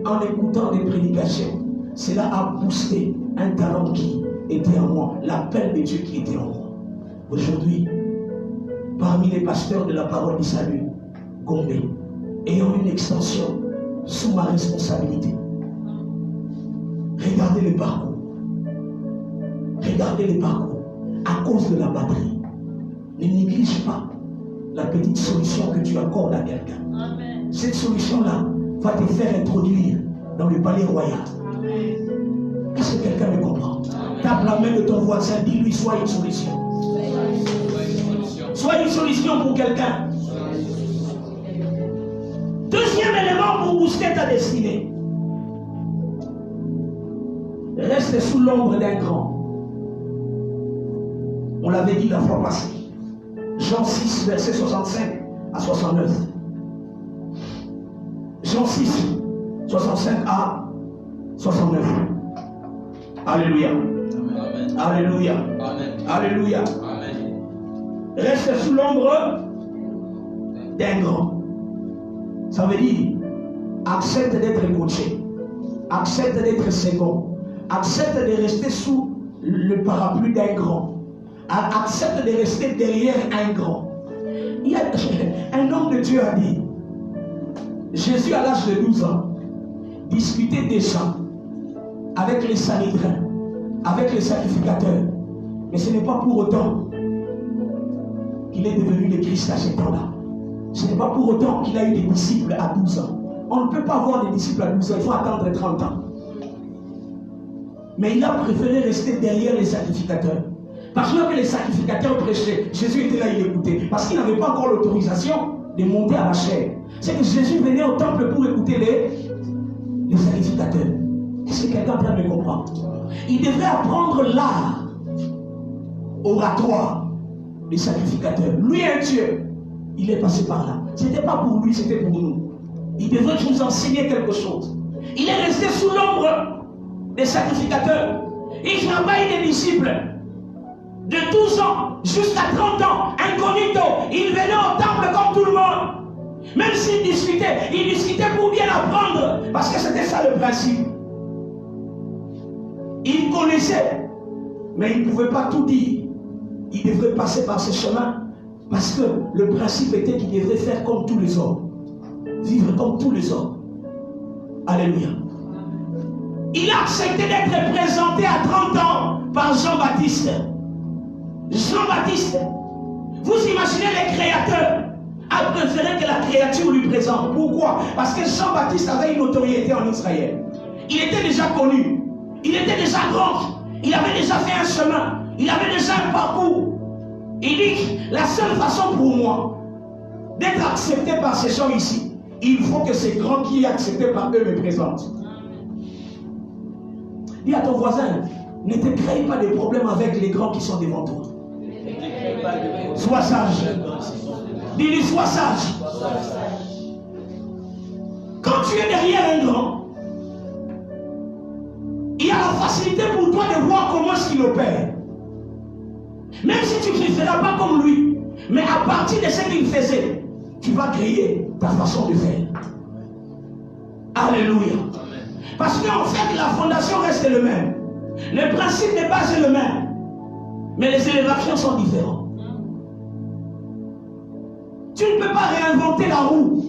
En écoutant les prédications, cela a boosté un talent qui était en moi, l'appel de Dieu qui était en moi. Aujourd'hui, parmi les pasteurs de la parole du salut, Gombe, ayant une extension sous ma responsabilité, regardez le parcours. Regardez le parcours. À cause de la batterie, ne néglige pas la petite solution que tu accordes à quelqu'un. Cette solution-là va te faire introduire dans le palais royal. Est-ce que quelqu'un me comprend? Tape la main de ton voisin, dis-lui, sois une solution. Sois une solution pour quelqu'un. Deuxième élément pour booster ta destinée. Reste sous l'ombre d'un grand. On l'avait dit la fois passée. Jean 6, verset 65 à 69. Jean 6, 65 à 69. Alléluia. Amen. Alléluia. Amen. Alléluia. Amen. Reste sous l'ombre d'un grand. Ça veut dire, accepte d'être coaché. Accepte d'être second. Accepte de rester sous le parapluie d'un grand. Accepte de rester derrière un grand. Il y a un homme de Dieu a dit, Jésus à l'âge de 12 ans discutait déjà avec les Sanhédrins, avec les sacrificateurs. Mais ce n'est pas pour autant qu'il est devenu le Christ à ce temps-là. Ce n'est pas pour autant qu'il a eu des disciples à 12 ans. On ne peut pas avoir des disciples à 12 ans, il faut attendre 30 ans. Mais il a préféré rester derrière les sacrificateurs. Parce que les sacrificateurs prêchaient, Jésus était là, il écoutait. Parce qu'il n'avait pas encore l'autorisation de monter à la chair. C'est que Jésus venait au temple pour écouter les sacrificateurs. Est-ce que quelqu'un peut me comprendre? Il devrait apprendre l'art oratoire des sacrificateurs. Lui, un Dieu, il est passé par là. Ce n'était pas pour lui, c'était pour nous. Il devrait nous enseigner quelque chose. Il est resté sous l'ombre des sacrificateurs. Il n'a pas eu des disciples. De 12 ans jusqu'à 30 ans, incognito, il venait au temple comme tout le monde. Même s'il discutait pour bien apprendre, parce que c'était ça le principe. Il connaissait, mais il ne pouvait pas tout dire. Il devrait passer par ce chemin, parce que le principe était qu'il devrait faire comme tous les hommes. Vivre comme tous les hommes. Alléluia. Il a accepté d'être présenté à 30 ans par Jean-Baptiste. Jean-Baptiste, vous imaginez le créateur a préféré que la créature lui présente. Pourquoi? Parce que Jean-Baptiste avait une autorité en Israël. Il était déjà connu. Il était déjà grand. Il avait déjà fait un chemin. Il avait déjà un parcours. Il dit, la seule façon pour moi d'être accepté par ces gens ici, il faut que ces grands qui est accepté par eux me présentent. Dis à ton voisin, ne te crée pas de problème avec les grands qui sont devant toi. Sois sage. Dis-lui, sois sage. Quand tu es derrière un grand, il y a la facilité pour toi de voir comment est-ce qu'il opère. Même si tu ne feras pas comme lui, mais à partir de ce qu'il faisait, tu vas créer ta façon de faire. Alléluia. Parce qu'en fait, la fondation reste le même. Le principe de base est le même. Mais les élévations sont différentes. Tu ne peux pas réinventer la roue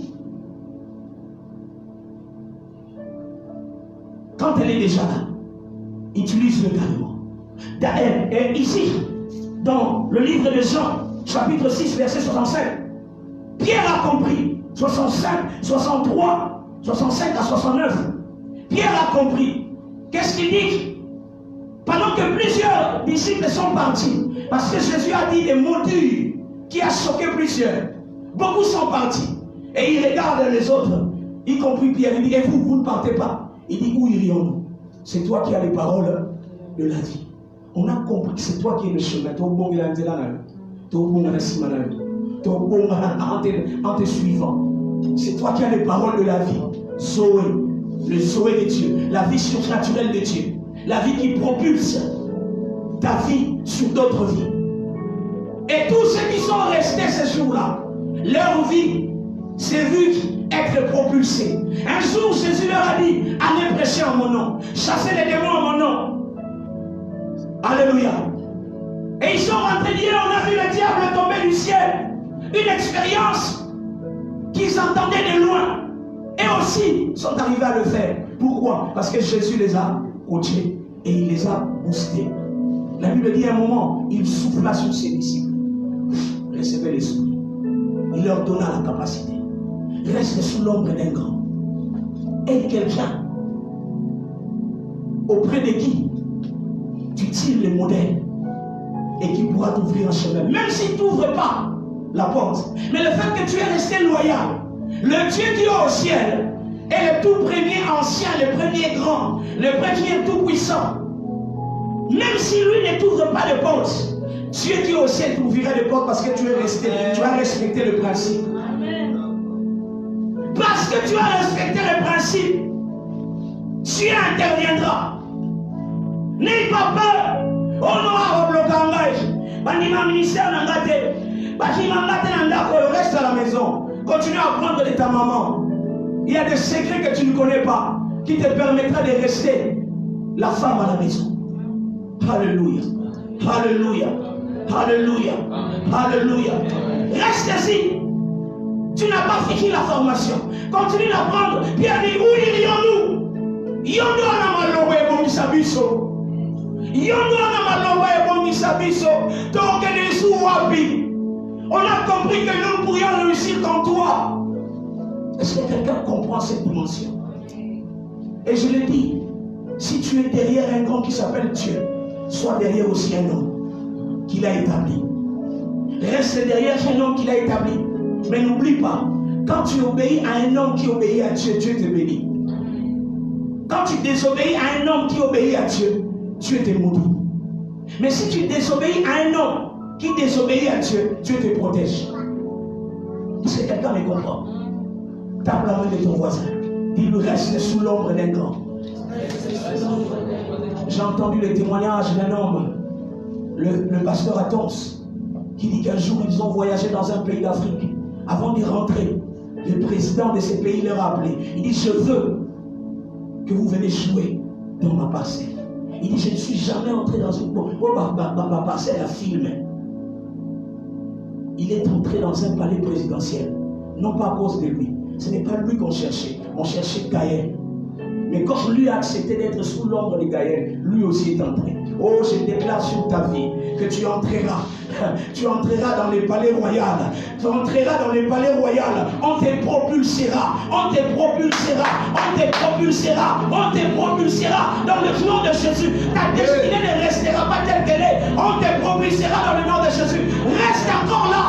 quand elle est déjà là. Utilise-le carrément. Et ici, dans le livre de Jean, chapitre 6, verset 65, Pierre a compris, 65, 63, 65 à 69. Pierre a compris. Qu'est-ce qu'il dit? Pendant que plusieurs disciples sont partis, parce que Jésus a dit des mots durs qui a choqué plusieurs. Beaucoup sont partis. Et il regarde les autres, y compris Pierre. Il dit, et vous ne partez pas. Il dit, où irions-nous? C'est toi qui as les paroles de la vie. On a compris que c'est toi qui es le chemin. En te suivant. C'est toi qui as les paroles de la vie. Zoé, le Zoé de Dieu, la vie surnaturelle de Dieu, la vie qui propulse ta vie sur d'autres vies. Et tous ceux qui sont restés ce jour-là, leur vie s'est vue être propulsée. Un jour, Jésus leur a dit, allez prêcher en mon nom, chassez les démons en mon nom. Alléluia. Et ils sont rentrés dire, on a vu le diable tomber du ciel. Une expérience qu'ils entendaient de loin. Et aussi sont arrivés à le faire. Pourquoi? Parce que Jésus les a coachés et il les a boostés. La Bible dit à un moment, il souffla sur ses disciples. Recevez l'esprit. Il leur donna la capacité. Reste sous l'ombre d'un grand. Et quelqu'un auprès de qui tu tires le modèle et qui pourra t'ouvrir un chemin. Même s'il ne t'ouvre pas la porte. Mais le fait que tu es resté loyal, le Dieu qui est au ciel est le tout premier ancien, le premier grand, le premier tout puissant. Même si lui ne t'ouvre pas de porte, Dieu qui est au ciel t'ouvrira des portes parce que tu es resté, tu as respecté le principe. Parce que tu as respecté le principe, Dieu interviendra. N'aie pas peur. On aura bloqué un ministère reste à la maison. Continue à apprendre de ta maman. Il y a des secrets que tu ne connais pas qui te permettra de rester la femme à la maison. Alléluia. Alléluia. Alléluia. Alléluia. Reste ici. Tu n'as pas fini la formation. Continue d'apprendre. Pierre dit, où irions-nous? Yondo anamalongo ebongisa biso. Yondo anamalongo ebongisa biso. Tokenesu wapi. On a compris que nous pourrions réussir comme toi. Est-ce que quelqu'un comprend cette dimension? Et je le dis, si tu es derrière un grand qui s'appelle Dieu, sois derrière aussi un homme qu'il a établi. Reste derrière un homme qu'il a établi. Mais n'oublie pas, quand tu obéis à un homme qui obéit à Dieu, Dieu te bénit. Quand tu désobéis à un homme qui obéit à Dieu, Dieu te maudit. Mais si tu désobéis à un homme qui désobéit à Dieu, Dieu te protège. Est-ce que quelqu'un me comprend? Tape la main de ton voisin. Dis-lui, reste sous l'ombre d'un grand. J'ai entendu le témoignage d'un homme, le pasteur Atons, qui dit qu'un jour ils ont voyagé dans un pays d'Afrique. Avant d'y rentrer, le président de ce pays leur a appelé. Il dit, je veux que vous venez jouer dans ma parcelle. Il dit, je ne suis jamais entré dans une ma parcelle à filmer. Il est entré dans un palais présidentiel. Non pas à cause de lui. Ce n'est pas lui qu'on cherchait. On cherchait Gaël. Mais quand lui a accepté d'être sous l'ombre de Gaël, lui aussi est entré. Oh, je déclare sur ta vie que tu entreras dans les palais royaux. Tu entreras dans les palais royaux. On te propulsera. On te propulsera. On te propulsera. On te propulsera dans le nom de Jésus. Ta destinée ne restera pas telle qu'elle est. On te propulsera dans le nom de Jésus. Reste encore là.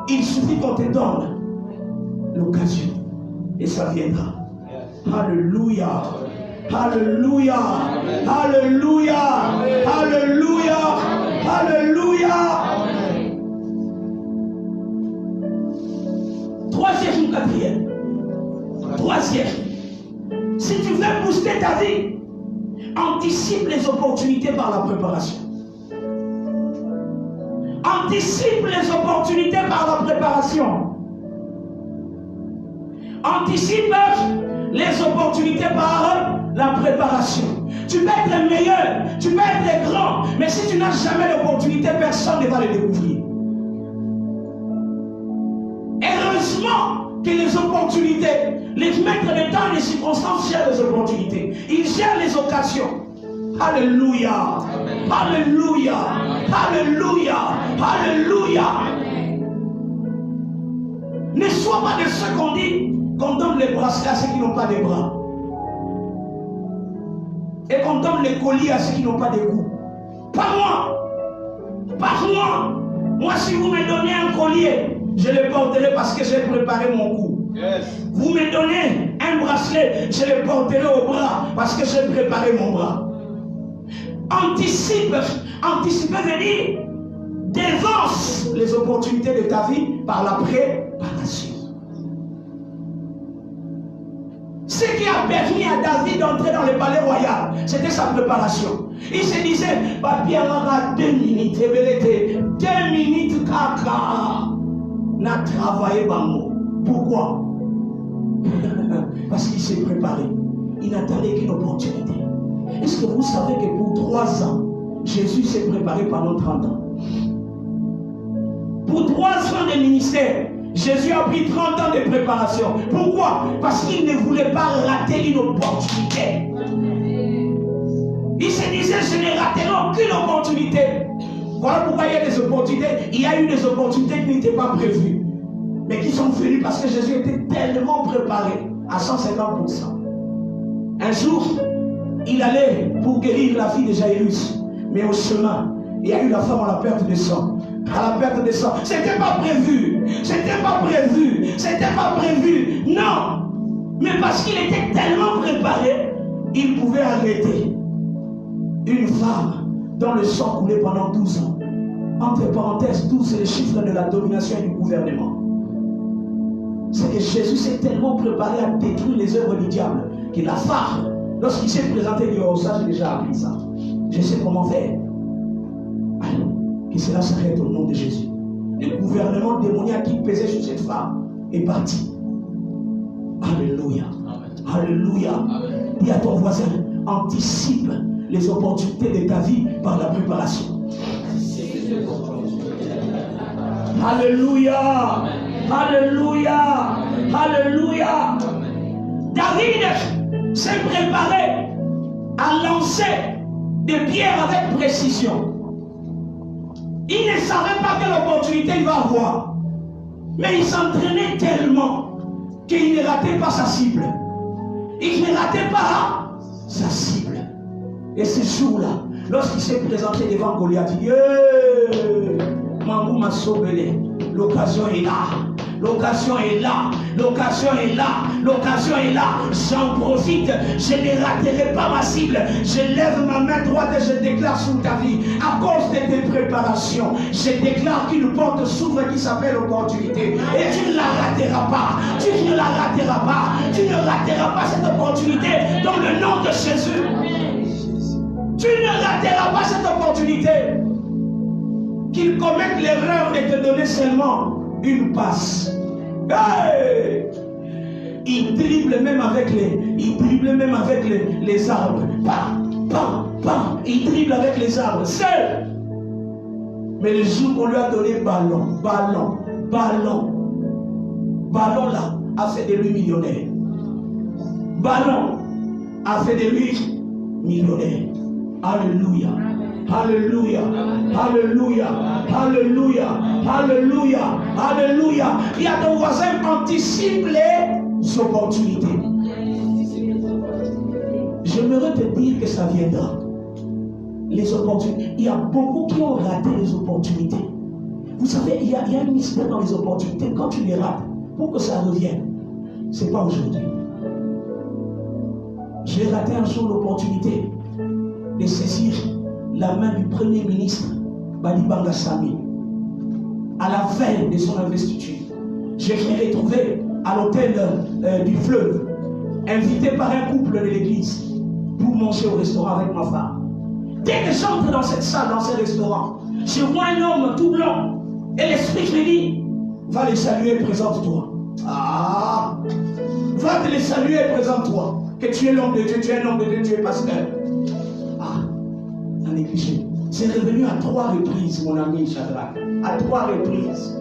Il suffit qu'on te donne l'occasion et ça viendra. Alléluia. Alléluia. Alléluia. Alléluia. Alléluia. Troisième ou quatrième? Troisième. Si tu veux booster ta vie, anticipe les opportunités par la préparation. Anticipe les opportunités par la préparation. Anticipe les opportunités par la préparation. Tu peux être meilleur, tu peux être grand, mais si tu n'as jamais l'opportunité, personne ne va le découvrir. Heureusement que les opportunités, les maîtres de temps et les circonstances gèrent les opportunités. Ils gèrent les occasions. Alléluia. Alléluia. Alléluia. Alléluia. Ne sois pas de ceux qu'on dit qu'on donne les bracelets à ceux qui n'ont pas de bras. Et qu'on donne les colliers à ceux qui n'ont pas de cou. Pas moi. Pas moi. Moi, si vous me donnez un collier, je le porterai parce que j'ai préparé mon cou. Yes. Vous me donnez un bracelet, je le porterai au bras parce que j'ai préparé mon bras. Anticipe. Anticiper veut dire dévance les opportunités de ta vie par la préparation. Ce qui a permis à David d'entrer dans le palais royal, c'était sa préparation. Il se disait, papi, on aura 2 minutes, 2 minutes, caca, n'a travaillé bango. Pourquoi? Parce qu'il s'est préparé. Il n'attendait qu'une opportunité. Est-ce que vous savez que pour 3 ans, Jésus s'est préparé pendant 30 ans? Pour 3 ans de ministère, Jésus a pris 30 ans de préparation. Pourquoi? Parce qu'il ne voulait pas rater une opportunité. Il se disait, je ne raterai aucune opportunité. Voilà pourquoi il y a des opportunités. Il y a eu des opportunités qui n'étaient pas prévues, mais qui sont venues parce que Jésus était tellement préparé à 150%. Un jour, il allait pour guérir la fille de Jairus. Mais au chemin, il y a eu la femme à la perte de sang. À la perte de sang. C'était pas prévu. C'était pas prévu. C'était pas prévu. Non. Mais parce qu'il était tellement préparé, il pouvait arrêter une femme dont le sang coulait pendant 12 ans. Entre parenthèses, 12 c'est le chiffre de la domination et du gouvernement. C'est que Jésus s'est tellement préparé à détruire les œuvres du diable que la femme, lorsqu'il s'est présenté, il dit, oh ça j'ai déjà appris ça. Je sais comment faire. Alors, que cela s'arrête au nom de Jésus. Le gouvernement démoniaque qui pesait sur cette femme est parti. Alléluia. Alléluia. Dis à ton voisin, anticipe les opportunités de ta vie par la préparation. Alléluia. Alléluia. Alléluia. David s'est préparé à lancer des pierres avec précision. Il ne savait pas quelle opportunité il va avoir. Mais il s'entraînait tellement qu'il ne ratait pas sa cible. Il ne ratait pas sa cible. Et ce jour-là, lorsqu'il s'est présenté devant Goliath, il dit, Mangou m'a sauvé. L'occasion est là. L'occasion est là. L'occasion est là. L'occasion est là. J'en profite. Je ne raterai pas ma cible. Je lève ma main droite et je déclare sur ta vie. À cause de tes préparations, je déclare qu'une porte s'ouvre qui s'appelle opportunité. Et tu ne la rateras pas. Tu ne la rateras pas. Tu ne rateras pas cette opportunité dans le nom de Jésus. Tu ne rateras pas cette opportunité. Qu'ils commettent l'erreur de te donner seulement une passe. Hey! Il dribble même avec les arbres. Il dribble avec les arbres. Seul. Mais le jour qu'on lui a donné ballon là a fait de lui millionnaire. Ballon a fait de lui millionnaire. Alléluia. Alléluia. Alléluia. Alléluia. Alléluia. Alléluia. Il y a ton voisin, anticipe les opportunités. J'aimerais te dire que ça viendra. Les opportunités. Il y a beaucoup qui ont raté les opportunités. Vous savez, il y a un mystère dans les opportunités. Quand tu les rates, pour que ça revienne, ce n'est pas aujourd'hui. J'ai raté un jour l'opportunité de saisir la main du Premier ministre Badi Banga Sami à la veille de son investiture. Je l'ai retrouvé à l'hôtel du Fleuve, invité par un couple de l'église pour manger au restaurant avec ma femme. Dès que j'entre dans cette salle, dans ce restaurant, je vois un homme tout blanc et l'esprit me dit, va les saluer et présente-toi. Ah, va te les saluer et présente-toi. Que tu es l'homme de Dieu, tu es un homme de Dieu, tu es pasteur. Ah, en négligé. C'est revenu à 3 reprises, mon ami Shadrach. À 3 reprises.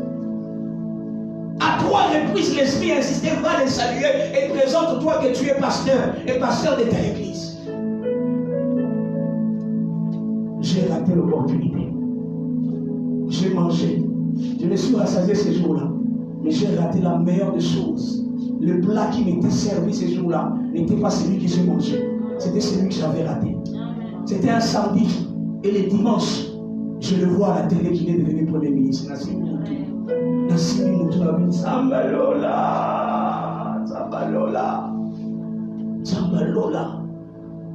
À 3 reprises, l'esprit insistait, va les saluer et présente-toi que tu es pasteur et pasteur de ta église. J'ai raté l'opportunité. J'ai mangé. Je me suis rassasié ces jours-là. Mais j'ai raté la meilleure des choses. Le plat qui m'était servi ces jours-là n'était pas celui que j'ai mangé. C'était celui que j'avais raté. C'était un samedi. Et les dimanches, je le vois à la télé qu'il est devenu Premier ministre. Nassimi Moutou a dit Sambalola, Sambalola, Sambalola.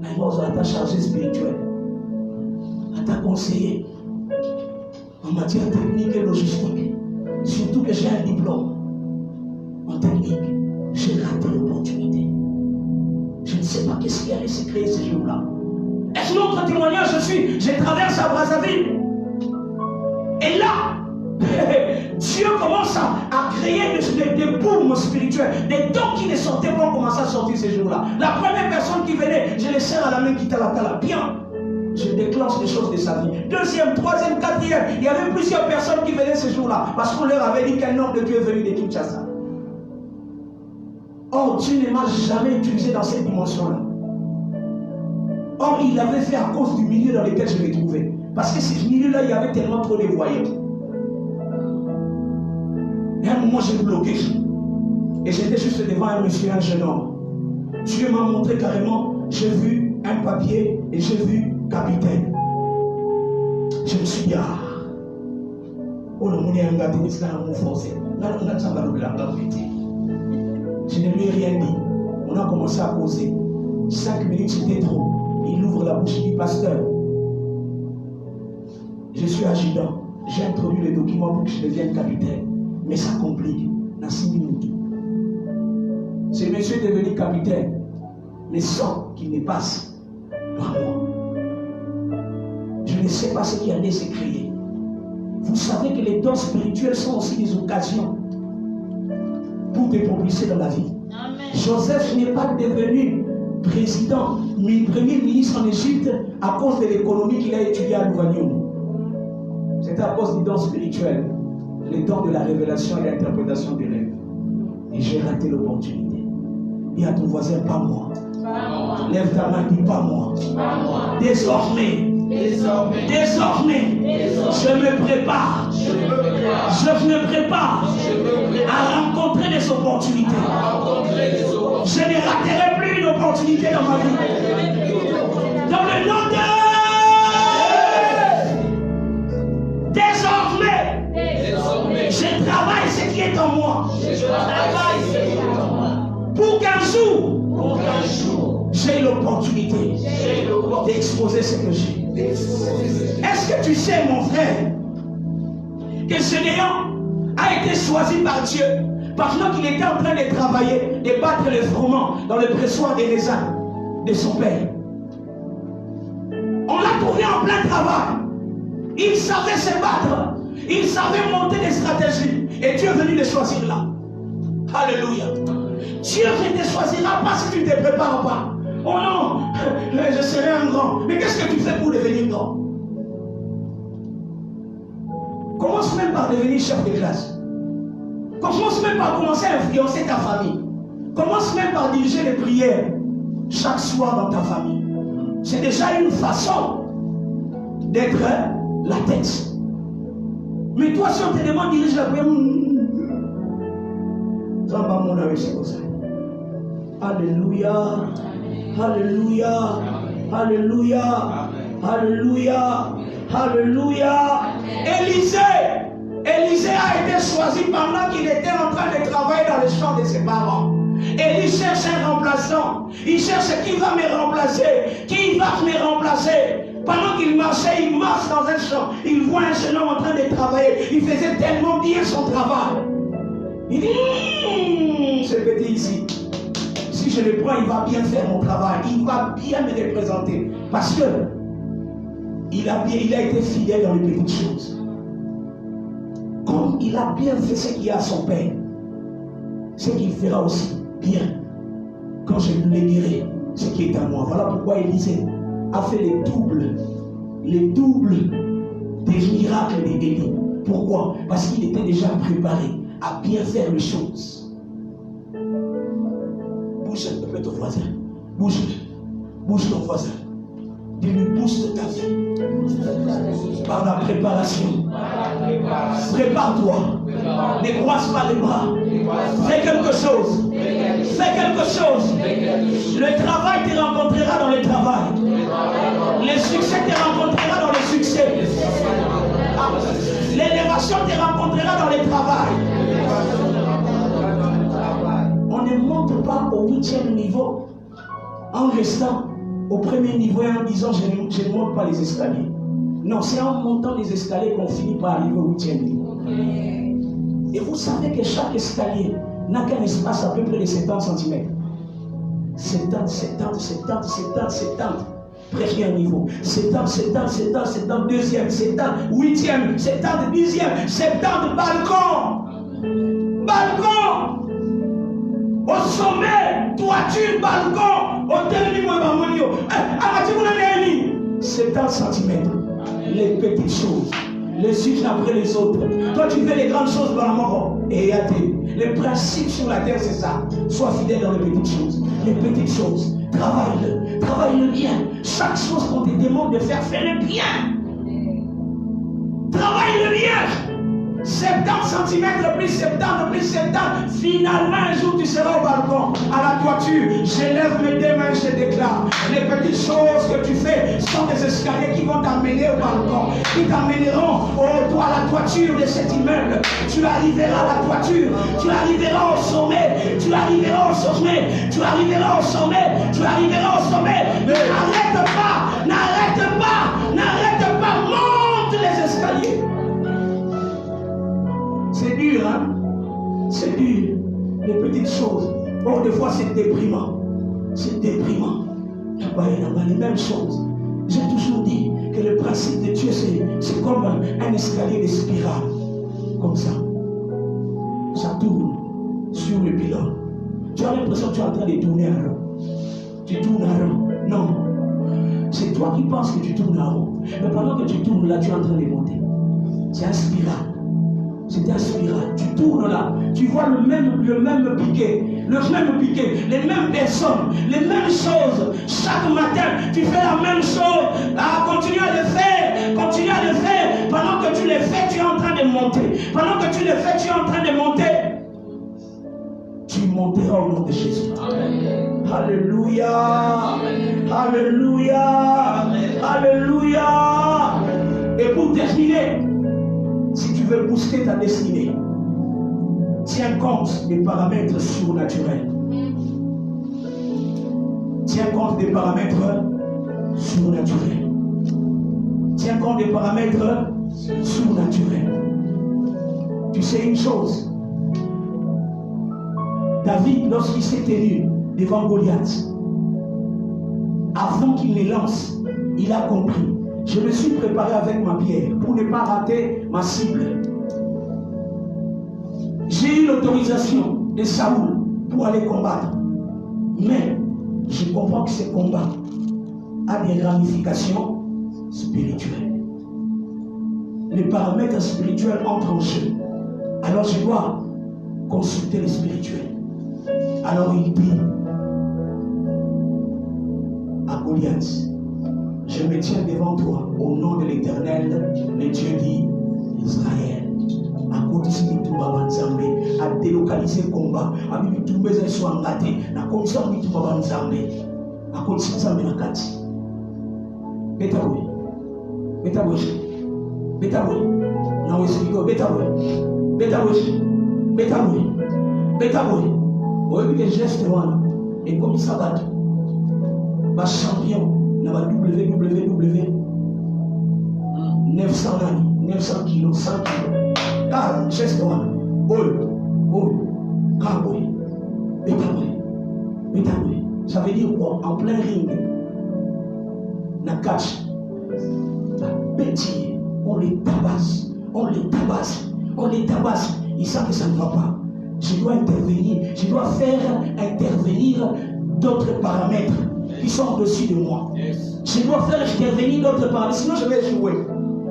Il va ta chargé spirituel, à ta conseiller en matière technique et logistique. Surtout que j'ai un diplôme en technique. J'ai raté l'opportunité. Je ne sais pas qu'est-ce qui allait se créer ce jour-là. Est-ce notre témoignage? Je traverse à Brazzaville. Et là, Dieu commence à créer des booms spirituels, des dons qui ne sortaient pas, ont commencé à sortir ces jours-là. La première personne qui venait, je les serre à la main, qui t'a la bien. Je déclenche les choses de sa vie. Deuxième, troisième, quatrième, il y avait plusieurs personnes qui venaient ces jours-là, parce qu'on leur avait dit qu'un homme de Dieu est venu de Kinshasa. Or, Dieu ne m'a jamais utilisé dans cette dimension-là. Or, il l'avait fait à cause du milieu dans lequel je me trouvais. Parce que ce milieu-là, il y avait tellement trop de voyants. Et à un moment, j'ai bloqué. Et j'étais juste devant un monsieur, un jeune homme. Dieu m'a montré carrément, j'ai vu un papier et j'ai vu capitaine. Je me suis dit, ah, oh, le monde est un gâteau, c'est un mot forcé. Là, on a ça, je ne lui ai rien dit. On a commencé à causer. 5 minutes, c'était trop. Il ouvre la bouche, il dit, pasteur, je suis adjudant. J'ai introduit les documents pour que je devienne capitaine. Mais ça complique. Dans 6 minutes. Ce monsieur est devenu capitaine. Mais sans qu'il ne passe par moi. Je ne sais pas ce qui allait se créer. Vous savez que les dons spirituels sont aussi des occasions pour te propulser dans la vie. Amen. Joseph n'est pas devenu président, mais premier ministre en Égypte à cause de l'économie qu'il a étudiée à Louvagnon. C'était à cause du don spirituel, les dons de la révélation et l'interprétation des rêves. Et j'ai raté l'opportunité. Dis à ton voisin, pas moi. Lève ta main, dis pas moi. Désormais, je me prépare. Je me prépare à rencontrer des opportunités. Je ne raterai plus une opportunité dans ma vie. Dans le nom de désormais, je travaille ce qui est en moi. Pour qu'un jour, j'ai l'opportunité d'exposer ce que j'ai. Est-ce que tu sais, mon frère, que ce néant a été choisi par Dieu pendant qu'il était en train de travailler, de battre le froment dans le pressoir des raisins de son père? On l'a trouvé en plein travail. Il savait se battre. Il savait monter des stratégies. Et Dieu est venu le choisir là. Alléluia. Dieu ne te choisira pas si tu ne te prépares pas. Oh non, je serai un grand. Mais qu'est-ce que tu fais pour devenir grand? Commence même par devenir chef de classe. Commence même par commencer à influencer ta famille. Commence même par diriger les prières chaque soir dans ta famille. C'est déjà une façon d'être la tête. Mais toi, si on te demande de diriger la prière, ça va mon avis, c'est comme ça. Alléluia. Alléluia. Alléluia. Alléluia. Alléluia. Élisée a été choisi pendant qu'il était en train de travailler dans les champs de ses parents. Élie cherche un remplaçant. Il cherche qui va me remplacer. Qui va me remplacer? Pendant qu'il marchait, il marche dans un champ. Il voit un jeune homme en train de travailler. Il faisait tellement bien son travail. Il dit, ce petit ici, si je le prends, il va bien faire mon travail. Il va bien me représenter. Parce que il a été fidèle dans les petites choses. Comme il a bien fait ce qu'il y a à son père, ce qu'il fera aussi bien quand je lui léguerai ce qui est à moi. Voilà pourquoi Élisée a fait les doubles des miracles d'Élie. Pourquoi? Parce qu'il était déjà préparé à bien faire les choses. Bouge un peu ton voisin. Bouge ton voisin. Dis-lui, booste ta vie. Par la préparation. Prépare-toi. Ne croise pas les bras. Fais quelque chose. Fais quelque chose. Le travail te rencontrera dans le travail. Le succès te rencontrera dans le succès. L'élévation te rencontrera dans le travail. On ne monte pas au 8e niveau en restant au premier niveau et en disant je ne monte pas les escaliers. Non, c'est en montant les escaliers qu'on finit par arriver au 8e niveau. Et vous savez que chaque escalier n'a qu'un espace à peu près de 70 cm. 70. Premier niveau. 70, deuxième, 70, 8e, 70, 10e, 70, balcon. Au sommet, toiture, balcon. Hôtel niveau Bamonio. 70 cm. Les petites choses. Les unes après les autres. Toi, tu fais les grandes choses dans la mort. Et le principe sur la terre, c'est ça. Sois fidèle dans les petites choses. Les petites choses. Travaille-le bien. Chaque chose qu'on te demande de faire, fais-le bien. Travaille-le bien. 70 cm plus 70. Finalement, un jour, tu seras au balcon, à la toiture. J'élève mes deux mains, je déclare. Les petites choses que tu fais sont des escaliers qui vont t'amener au balcon, qui t'amèneront à la toiture de cet immeuble. Tu arriveras à la toiture, tu arriveras au sommet, tu arriveras au sommet. N'arrête pas, monte les escaliers. C'est dur, hein? C'est dur. Les petites choses. Oh, des fois, c'est déprimant. Les mêmes choses. J'ai toujours dit que le principe de Dieu, c'est comme un escalier de spirale. Comme ça. Ça tourne sur le pylône. Tu as l'impression que tu es en train de tourner en rond. Tu tournes en rond. Non. C'est toi qui penses que tu tournes en rond. Mais pendant que tu tournes là, tu es en train de monter. C'est un spirale. C'est un spirale. Tu tournes là, tu vois le même piquet, les mêmes personnes, les mêmes choses. Chaque matin, tu fais la même chose. Continue à le faire. Pendant que tu le fais, tu es en train de monter. Tu monteras au nom de Jésus. Amen. Alléluia. Amen. Alléluia. Amen. Alléluia. Amen. Et pour terminer, si tu veux booster ta destinée, tiens compte des paramètres surnaturels. Tiens compte des paramètres surnaturels. Tu sais une chose, David, lorsqu'il s'est tenu devant Goliath, avant qu'il les lance, il a compris. Je me suis préparé avec ma pierre pour ne pas rater ma cible. J'ai eu l'autorisation de Saoul pour aller combattre. Mais je comprends que ce combat a des ramifications spirituelles. Les paramètres spirituels entrent en jeu. Alors je dois consulter le spirituel. Alors il dit à Goliath, Je me tiens devant toi au nom de l'Éternel, le Dieu dit Israël. À côté de tout Babanzambe, à délocaliser le combat, à vivre tout besoin soit engagé, à commission de tout Babanzambe, à côté de Zambé na kati. Betawe, betawe, betawe, na wesigo, betawe, betawe, betawe, betawe. Oui, les gestes et comme ça va, ma champion. Dans la WWW 900 kilos, 100 kilos. Car, geste one. Cowboy. Betaboy. Ça veut dire quoi? En plein ring. Na catch. Petit. On les tabasse. Ils savent que ça ne va pas. Je dois intervenir. Je dois faire intervenir d'autres paramètres qui sont au-dessus de moi. Je dois faire intervenir d'autres paramètres, sinon je vais jouer.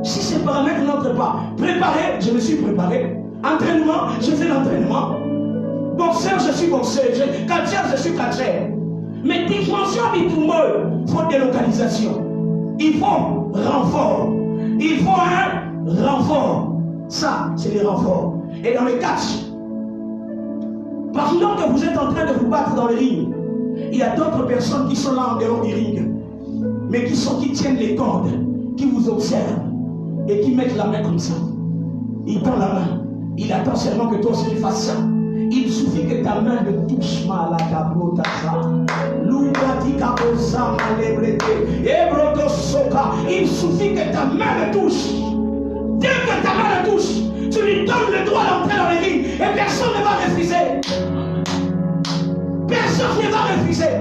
Si ces paramètres n'entrent pas, préparé, je me suis préparé. Entraînement, je fais l'entraînement. Boxeur, je suis boxeur. Catcheur, je suis catcheur. Mais dimension habituelle, il faut délocalisation. Il faut renfort. Il faut un renfort. Ça, c'est les renforts. Et dans les catch, pendant que vous êtes en train de vous battre dans le ring, il y a d'autres personnes qui sont là en dehors du ring, mais qui tiennent les cordes, qui vous observent et qui mettent la main comme ça. Il tend la main. Il attend seulement que toi aussi tu fasses ça. Il suffit que ta main ne touche mal à ta brotasa. Il suffit que ta main le touche. Dès que ta main le touche, tu lui donnes le droit d'entrer dans les ring et personne ne va refuser. Personne ne va refuser.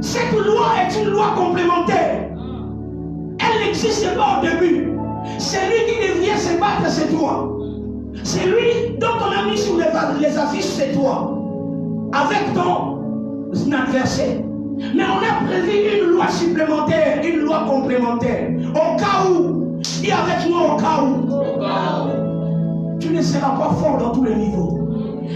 Cette loi est une loi complémentaire. Elle n'existe pas au début. C'est lui qui devrait se battre, c'est toi. C'est lui dont on a mis sur les affiches, c'est toi. Avec ton adversaire. Mais on a prévu une loi supplémentaire, une loi complémentaire. Au cas où, dis avec moi au cas où. Tu ne seras pas fort dans tous les niveaux.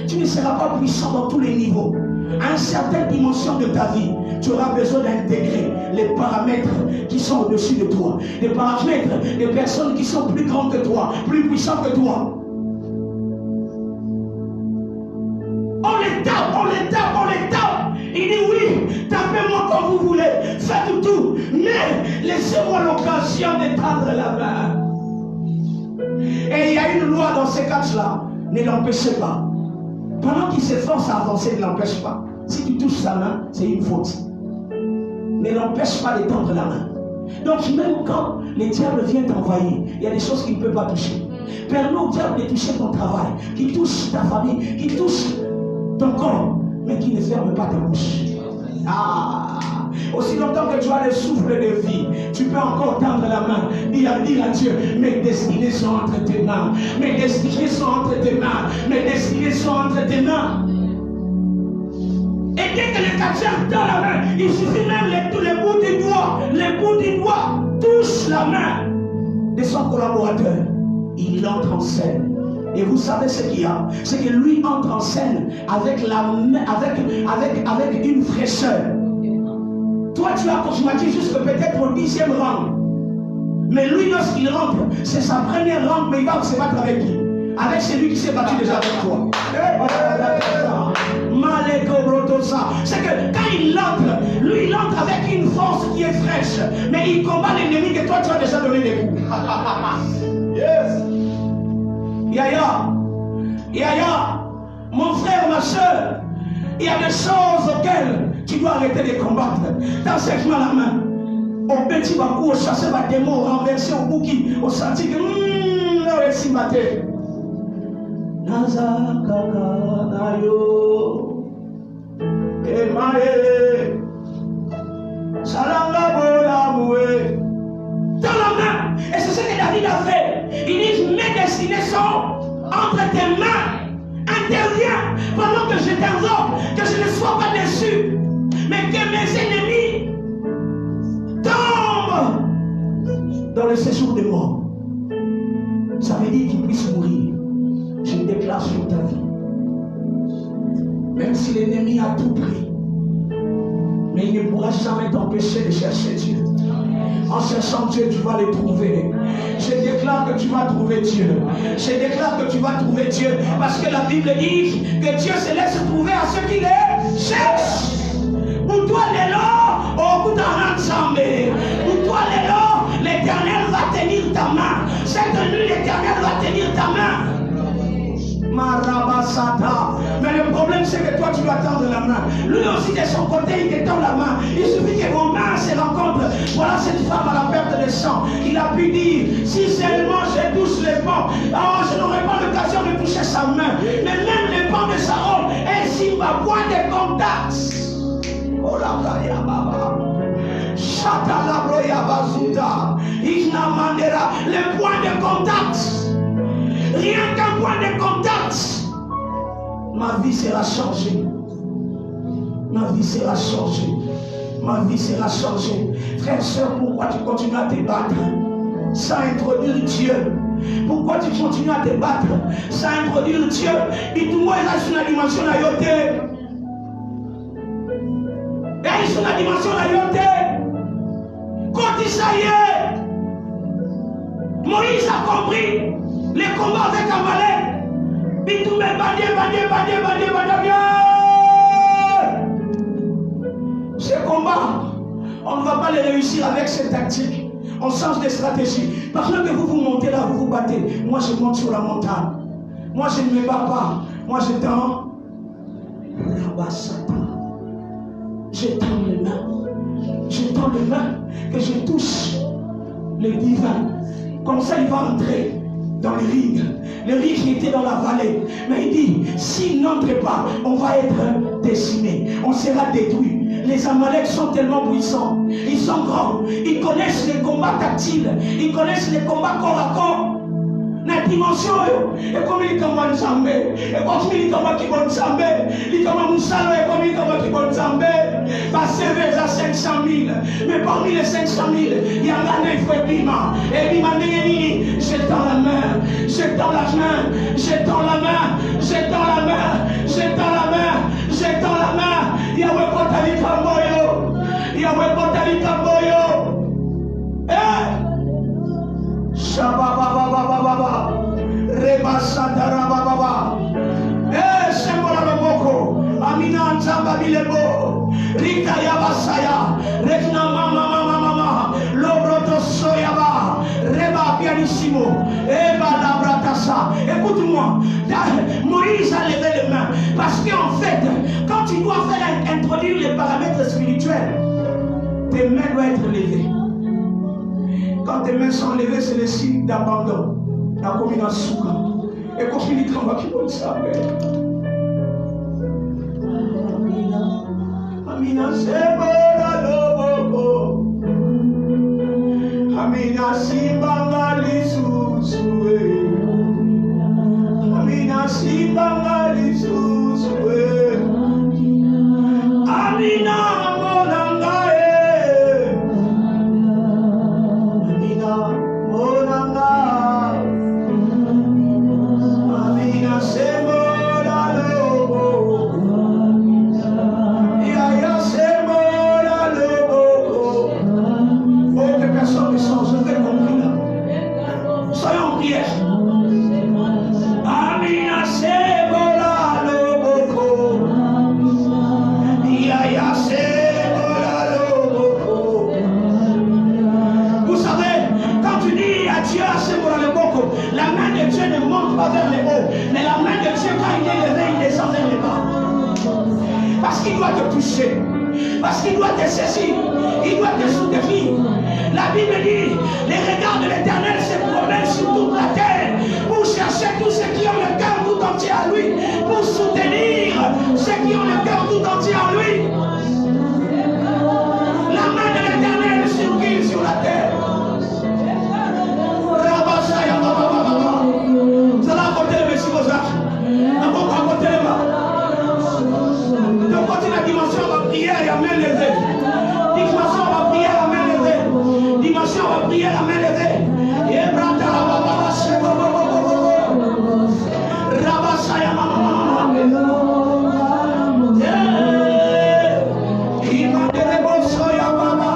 Tu ne seras pas puissant dans tous les niveaux. À une certaine dimension de ta vie, tu auras besoin d'intégrer les paramètres qui sont au-dessus de toi. Les paramètres des personnes qui sont plus grandes que toi, plus puissantes que toi. On les tape. Il dit oui, tapez-moi comme vous voulez, faites tout, mais laissez-moi l'occasion d'étendre la main. Et il y a une loi dans ces cas-là, ne l'empêchez pas. Pendant qu'il s'efforce à avancer, ne l'empêche pas. Si tu touches sa main, c'est une faute. Ne l'empêche pas d'étendre la main. Donc même quand les diables viennent t'envahir, il y a des choses qu'il ne peut pas toucher. Permets au diable de toucher ton travail, qui touche ta famille, qui touche ton corps, mais qui ne ferme pas ta bouche. Aussi longtemps que tu as le souffle de vie, tu peux encore tendre la main, dire à Dieu, mes destinées sont entre tes mains, mes destinées sont entre tes mains, mes destinées sont entre tes mains. Et dès que le catcheur tend la main, il suffit même les bouts du doigt touchent la main de son collaborateur. Il entre en scène. Et vous savez ce qu'il y a, c'est que lui entre en scène avec une fraîcheur. Toi, tu as cauchemardé jusque peut-être au 10e rang. Mais lui, lorsqu'il rentre, c'est sa première rang, mais il va se battre avec qui? Avec celui qui s'est battu déjà avec toi. C'est que quand il entre, lui, il entre avec une force qui est fraîche. Mais il combat l'ennemi que toi, tu as déjà donné des coups. Yes. Yaya, mon frère, ma soeur, il y a des choses auxquelles tu dois arrêter de combattre. Dans cette main la main, au petit bakou, au chasseur, au démon, au renversé, au bouki, au senti que là, si maté. Naza kaka nayo, emaye, salanga bola moué. Dans la main, et c'est ce que David a fait. Il dit, mes destinées sont entre tes mains. Interviens pendant que je t'invoque, que je ne sois pas déçu, mais que mes ennemis tombent dans le séjour des morts. Ça veut dire qu'ils puissent mourir. Je déclare sur ta vie. Même si l'ennemi a tout pris, mais il ne pourra jamais t'empêcher de chercher Dieu. En cherchant Dieu, tu vas les trouver. Je déclare que tu vas trouver Dieu. Je déclare que tu vas trouver Dieu. Parce que la Bible dit que Dieu se laisse trouver à ceux qui les cherchent. Pour toi, l'élo, au bout d'un ensemble. Pour toi, l'élo, l'Éternel va tenir ta main. Cette nuit, l'Éternel va tenir ta main. Marabasata. Mais le problème, c'est que toi, tu dois tendre la main. Lui aussi, de son côté, il te tend la main. Il suffit que vos mains se rencontrent. Voilà cette femme à la perte de sang. Il a pu dire, si seulement je touche les pans, oh, je n'aurai pas l'occasion de toucher sa main. Mais même les pans de sa robe, elle s'y va point de contact. Oh la braya baba. Chata la broya bazuta. Igna mandera. Le point de contact. Rien qu'un point de contact, ma vie sera changée. Ma vie sera changée. Ma vie sera changée. Frère, soeur, pourquoi tu continues à te battre sans introduire Dieu? Pourquoi tu continues à te battre sans introduire Dieu? Et tout le monde est sur la dimension de la yoté. Et sur la dimension de la yoté. Quand il s'est, Moïse a compris. Les combats avec Amalek. Bitoumé, badé. Ces combats, on ne va pas les réussir avec ces tactiques. On change de stratégie. Parce que vous montez là, vous vous battez. Moi, je monte sur la montagne. Moi, je ne me bats pas. Moi, je tends. Je tends les mains. Je tends les mains. Que je touche le divin. Comme ça, il va entrer dans le ring qui était dans la vallée. Mais il dit, s'il n'entre pas, on va être décimé, on sera détruit. Les Amaleks sont tellement puissants, ils sont grands, ils connaissent les combats tactiles, ils connaissent les combats corps à corps. La dimension, et comme il commande Zambé, et comme il commande qui bonne Zambé, il commande Moussalo, et comme il commande qui bonne Zambé, va servir à 500 000. Mais parmi les 500 000, il y a un il faut Bima. Et Bima Négeni, je tends la main, je tends la main, je tends la main, je tends la main, je tends la main, je tends la main. Yahweh Kotali Kamboyo, Yahweh Kotali Kamboyo. Shababababababa, Reba Satarabababa, Sembola Loboko, Amina Nzamba Bilebo, Rita Yabasaya, Rekna Mama, Lobroto Soyaba, Reba Pianissimo, Eva Labratassa. Écoute-moi, Moïse a levé les mains, parce qu'en fait, quand tu dois faire introduire les paramètres spirituels, tes mains doivent être levées. Quand tes mains sont levées, c'est le signe d'abandon. La commune souka. Et quand il dit qu'on va qui peut savoir. Amina Sebola Loboko. Amina Sibangali Susue. Amina Sibangali Susue. Amina Molangae. Vers les hauts, mais la main de Dieu, quand il est levé, il descend vers les bas. Parce qu'il doit te toucher, parce qu'il doit te saisir, il doit te soutenir. La Bible dit, les regards de l'Éternel se promènent sur toute la terre pour chercher tous ceux qui ont le cœur tout entier à lui, pour soutenir ceux qui ont le cœur tout entier à lui. La main de l'Éternel circule sur la terre. Vous allez apporter le Messie vos actes. Apportez les mains. Donc, quand la dimension va prier et à main levée. Dimension va prier à main levée. Dimension va prier à main levée. Et brata la baba sebo bobo. Rabasaya mama. Il m'a donné bon soya baba.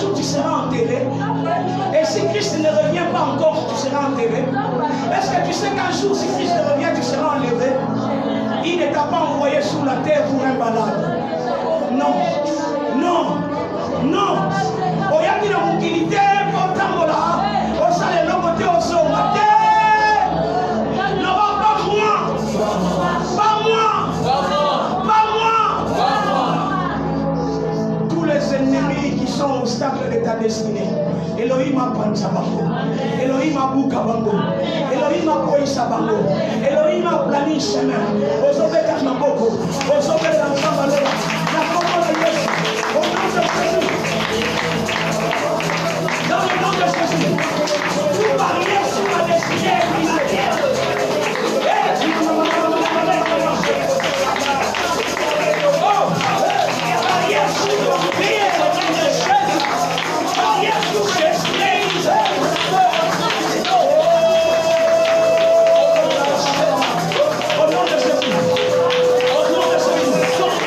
jour tu seras enterré. Et si Christ ne revient pas encore, tu seras enterré. Est-ce que tu sais qu'un jour, si Christ revient, tu seras enlevé? Il ne t'a pas envoyé sur la terre pour un balade. Non, non, non. Oyaki na mukilité pour tambola. Osa le lokote oso mate. Non, pas moi. Pas moi. Pas moi. Tous les ennemis qui sont obstacles de ta destinée. Elohim a panza bango. Elohim a bouka bango. Elohim a koisa bango. Elohim a plani chemin. Ozobeka na boko. Ozobeka na sambalola. La parole de Jésus. Au nom de Jésus. Dans le nom de Jésus. Tout barrière sur ma destinée est brisée. Oh! Barrière sur mon pied. Barrière sur ma destinée. Au nom de Jésus. Au nom de Jésus.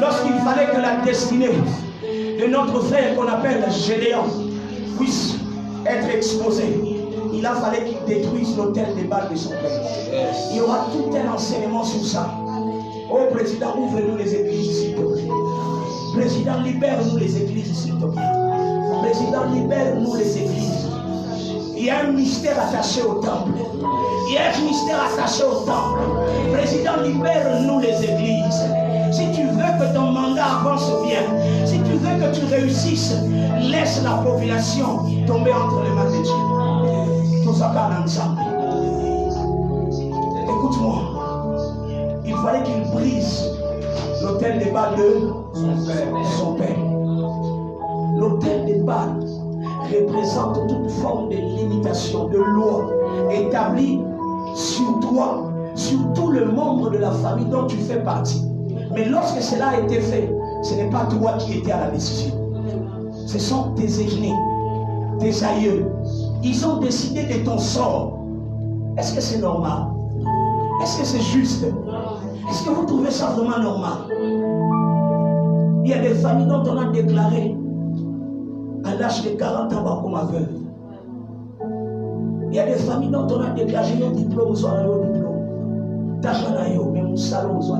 lorsqu'il fallait que la destinée de notre frère qu'on appelle Gédéon puisse être exposée, il a fallu qu'il détruise l'autel des balles de son père. Il y aura tout un enseignement sur ça. Oh président, ouvre-nous les églises s'il te plaît. Président, libère-nous les églises s'il te plaît. Président, libère-nous les églises. Il y a un mystère attaché au temple. Il y a un mystère attaché au temple. Président, libère-nous les églises. Si tu veux que ton mandat avance bien, si tu veux que tu réussisses, laisse la population tomber entre les mains de Dieu. Tout ça parle ensemble. Écoute-moi. Il fallait qu'il brise l'autel des balles de son père. L'autel des balles représente toute forme de limitation, de loi établie sur toi, sur tout le membre de la famille dont tu fais partie. Mais lorsque cela a été fait, ce n'est pas toi qui étais à la décision. Ce sont tes aînés, tes aïeux. Ils ont décidé de ton sort. Est-ce que c'est normal? Est-ce que c'est juste? Est-ce que vous trouvez ça vraiment normal? Il y a des familles dont on a déclaré à l'âge de 40 ans comme aveugle. Il y a des familles dont on a déclaré nos diplômes, soit nos diplômes. Tachanayo, mais mon salon soit.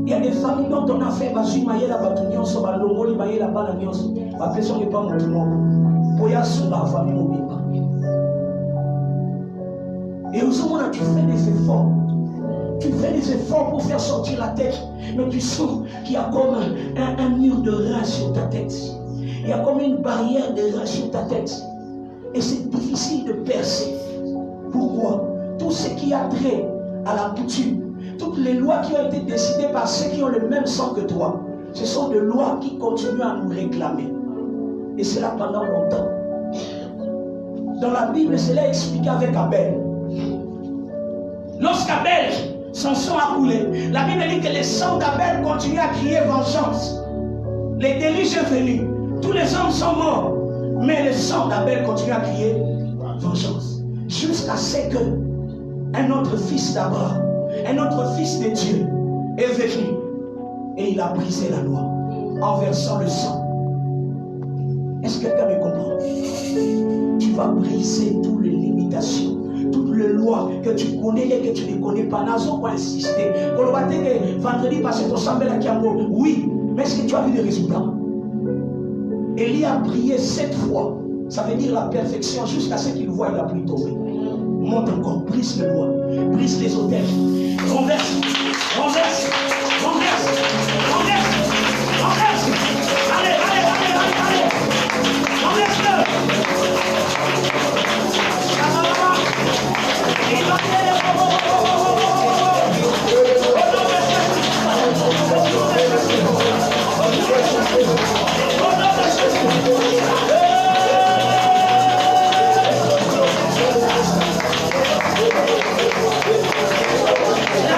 Il y a des familles dont on a fait Basu Mayela Batunion, Soba Longoli Mayela Bananios, ma personne n'est pas mon monde. Poya Soba, famille Mobimba. Et au moment où tu fais des efforts, tu fais des efforts pour faire sortir la tête, mais tu sens qu'il y a comme un mur de rage sur ta tête. Il y a comme une barrière de rage sur ta tête. Et c'est difficile de percer. Pourquoi? Tout ce qui a trait à la coutume, toutes les lois qui ont été décidées par ceux qui ont le même sang que toi, ce sont des lois qui continuent à nous réclamer. Et cela pendant longtemps. Dans la Bible, cela est expliqué avec Abel. Lorsqu'Abel, son sang a coulé, la Bible dit que le sang d'Abel continue à crier vengeance. Les déluges sont venus. Tous les hommes sont morts. Mais le sang d'Abel continue à crier vengeance. Jusqu'à ce que un autre fils d'Abraham, un autre fils de Dieu est venu. Et il a brisé la loi en versant le sang. Est-ce que quelqu'un me comprend? Tu vas briser toutes les limitations, toutes les lois que tu connais et que tu ne connais pas. Nazo pas insister. Vendredi passé, ton semble à Kiambo. Oui, mais est-ce que tu as vu les résultats? Élie a prié 7 fois. Ça veut dire la perfection jusqu'à ce qu'il voit la pluie tomber. Monte encore, brise les lois, brise les hôtels. Renverse, renverse, renverse, renverse, renverse. Allez, allez, allez, allez, allez. Renverse-le. La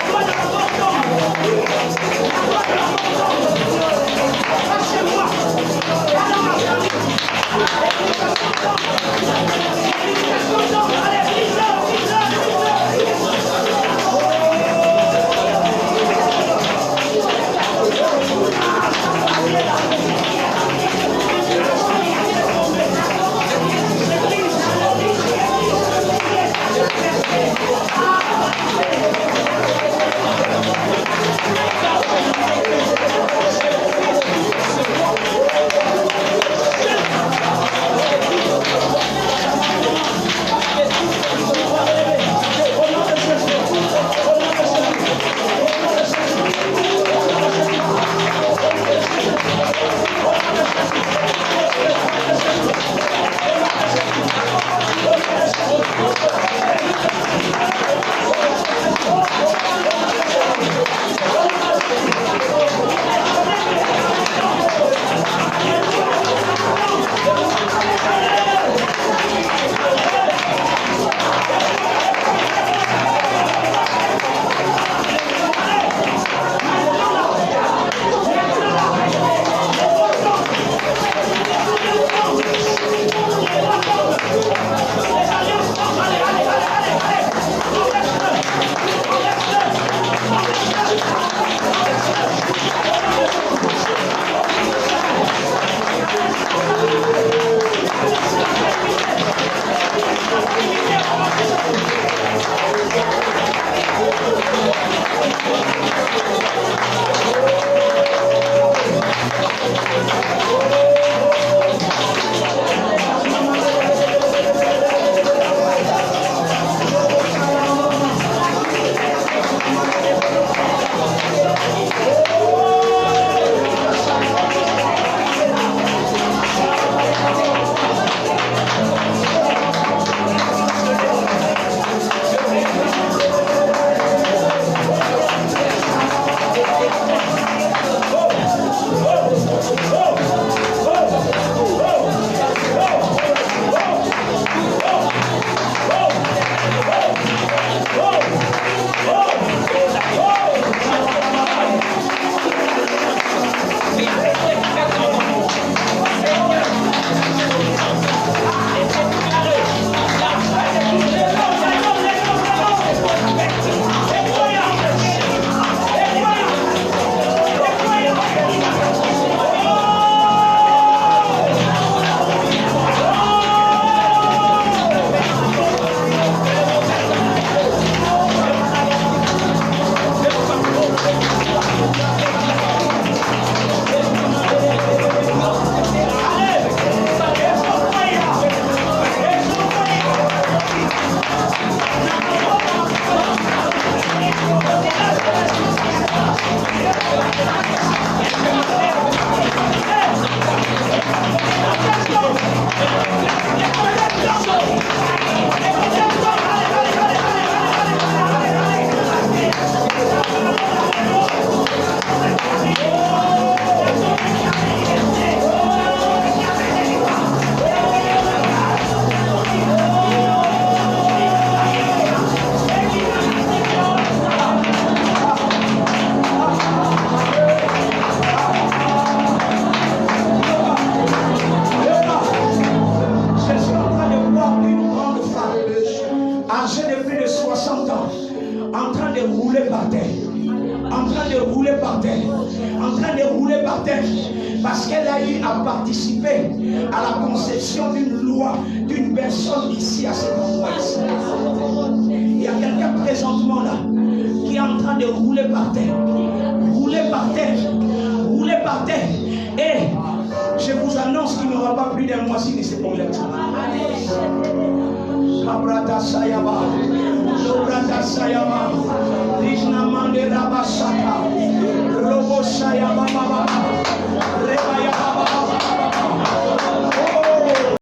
parce qu'elle a eu à participer à la conception d'une loi, d'une personne ici à cet endroit. Il y a quelqu'un présentement là qui est en train de rouler par terre, rouler par terre, rouler par terre. Et je vous annonce qu'il n'y aura pas plus d'un mois si ne s'est pas là. Kabrata Sayama, Lobrata Sayama, Lishnamande Rabasaka, Robo Sayama Baba, Rebaya Baba.